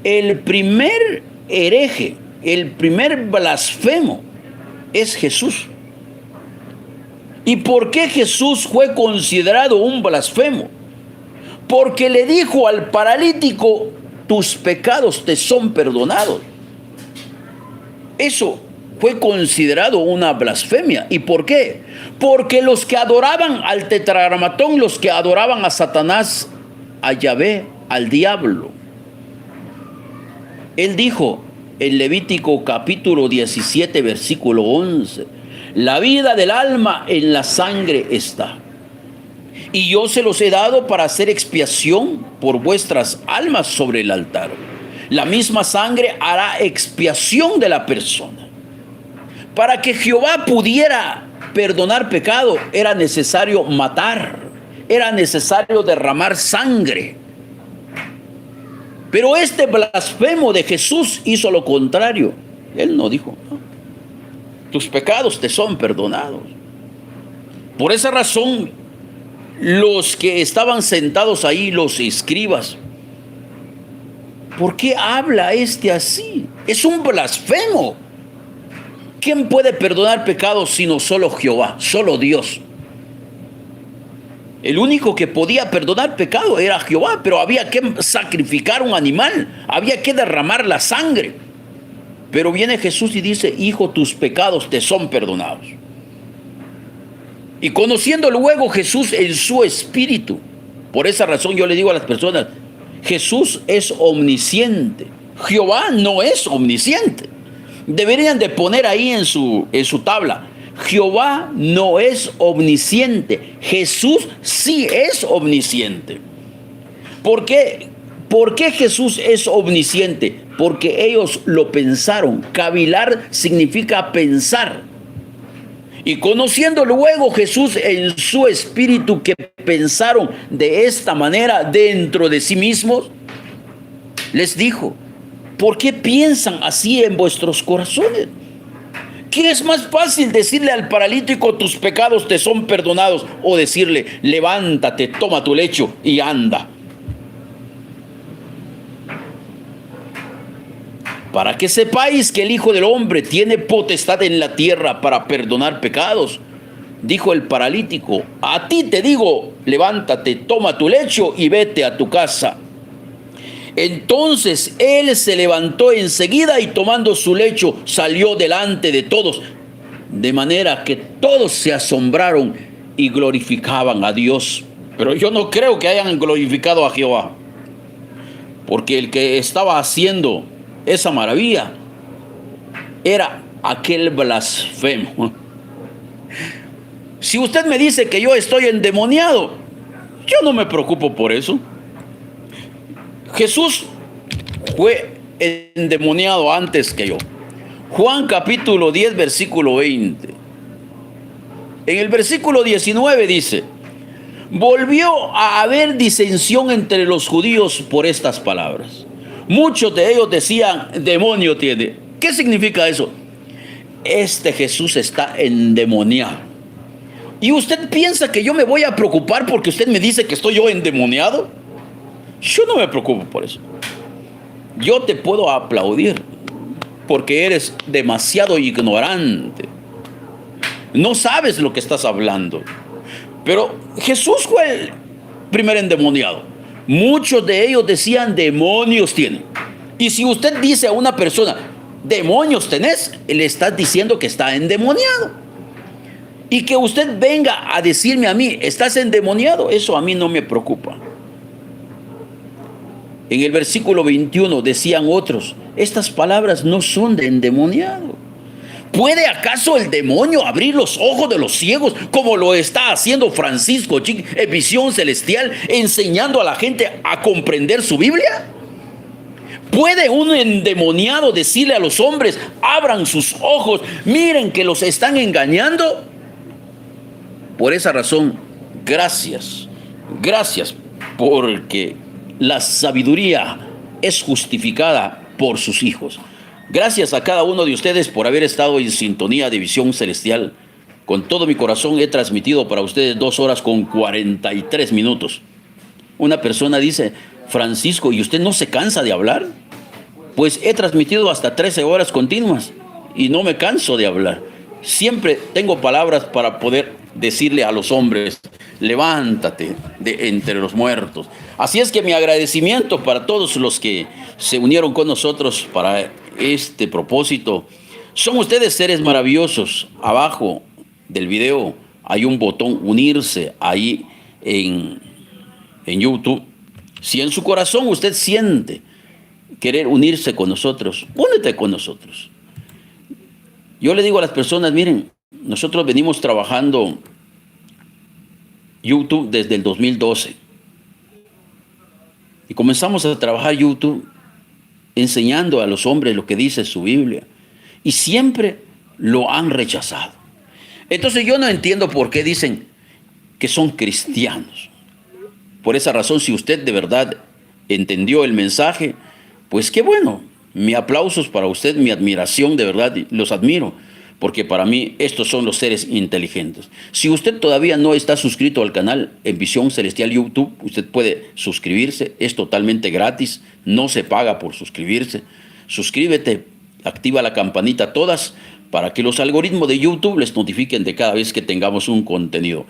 el primer hereje, el primer blasfemo es Jesús. ¿Y por qué Jesús fue considerado un blasfemo? Porque le dijo al paralítico: tus pecados te son perdonados. Eso fue considerado una blasfemia. ¿Y por qué? Porque los que adoraban al tetragramatón, los que adoraban a Satanás, a Yahvé, al diablo, él dijo en Levítico capítulo 17 versículo 11: la vida del alma en la sangre está, y yo se los he dado para hacer expiación por vuestras almas sobre el altar. La misma sangre hará expiación de la persona. Para que Jehová pudiera perdonar pecado, era necesario matar, era necesario derramar sangre. Pero este blasfemo de Jesús hizo lo contrario. Él no dijo: no, tus pecados te son perdonados. Por esa razón, los que estaban sentados ahí, los escribas: ¿por qué habla este así? Es un blasfemo. ¿Quién puede perdonar pecados sino solo Jehová, solo Dios? El único que podía perdonar pecado era Jehová, pero había que sacrificar un animal, había que derramar la sangre. Pero viene Jesús y dice: hijo, tus pecados te son perdonados. Y conociendo luego Jesús en su espíritu, por esa razón yo le digo a las personas: Jesús es omnisciente, Jehová no es omnisciente. Deberían de poner ahí en su tabla: Jehová no es omnisciente, Jesús sí es omnisciente. ¿Por qué? ¿Por qué Jesús es omnisciente? Porque ellos lo pensaron. Cavilar significa pensar. Y conociendo luego Jesús en su espíritu que pensaron de esta manera dentro de sí mismos, les dijo: ¿por qué piensan así en vuestros corazones? ¿Qué es más fácil, decirle al paralítico: tus pecados te son perdonados, o decirle: levántate, toma tu lecho y anda? Para que sepáis que el Hijo del Hombre tiene potestad en la tierra para perdonar pecados, dijo el paralítico: a ti te digo, levántate, toma tu lecho y vete a tu casa. Entonces él se levantó enseguida y tomando su lecho salió delante de todos, de manera que todos se asombraron y glorificaban a Dios. Pero yo no creo que hayan glorificado a Jehová, porque el que estaba haciendo esa maravilla era aquel blasfemo. Si usted me dice que yo estoy endemoniado, yo no me preocupo por eso. Jesús fue endemoniado antes que yo. Juan capítulo 10 versículo 20. En el versículo 19 dice: volvió a haber disensión entre los judíos por estas palabras. Muchos de ellos decían: demonio tiene. ¿Qué significa eso? Este Jesús está endemoniado. ¿Y usted piensa que yo me voy a preocupar porque usted me dice que estoy yo endemoniado? Yo no me preocupo por eso. Yo te puedo aplaudir porque eres demasiado ignorante. No sabes lo que estás hablando. Pero Jesús fue el primer endemoniado. Muchos de ellos decían demonios tienen. Y si usted dice a una persona, demonios tenés, le está diciendo que está endemoniado. Y que usted venga a decirme a mí, estás endemoniado, eso a mí no me preocupa. En el versículo 21 decían otros, estas palabras no son de endemoniado. ¿Puede acaso el demonio abrir los ojos de los ciegos como lo está haciendo Francisco en Visión Celestial, enseñando a la gente a comprender su Biblia? ¿Puede un endemoniado decirle a los hombres, abran sus ojos, miren que los están engañando? Por esa razón, gracias porque la sabiduría es justificada por sus hijos. Gracias a cada uno de ustedes por haber estado en sintonía de Visión Celestial. Con todo mi corazón he transmitido para ustedes 2 horas con 43 minutos. Una persona dice, Francisco, ¿y usted no se cansa de hablar? Pues he transmitido hasta 13 horas continuas y no me canso de hablar. Siempre tengo palabras para poder decirle a los hombres, levántate de entre los muertos. Así es que mi agradecimiento para todos los que se unieron con nosotros para este propósito. Son ustedes seres maravillosos. Abajo del video hay un botón unirse ahí en YouTube. Si en su corazón usted siente querer unirse con nosotros, únete con nosotros. Yo le digo a las personas, miren, nosotros venimos trabajando YouTube desde el 2012 y comenzamos a trabajar YouTube enseñando a los hombres lo que dice su Biblia y siempre lo han rechazado. Entonces yo no entiendo por qué dicen que son cristianos. Por esa razón, si usted de verdad entendió el mensaje, pues qué bueno. Mi aplausos para usted, mi admiración, de verdad, los admiro, porque para mí estos son los seres inteligentes. Si usted todavía no está suscrito al canal en Visión Celestial YouTube, usted puede suscribirse, es totalmente gratis, no se paga por suscribirse. Suscríbete, activa la campanita todas para que los algoritmos de YouTube les notifiquen de cada vez que tengamos un contenido.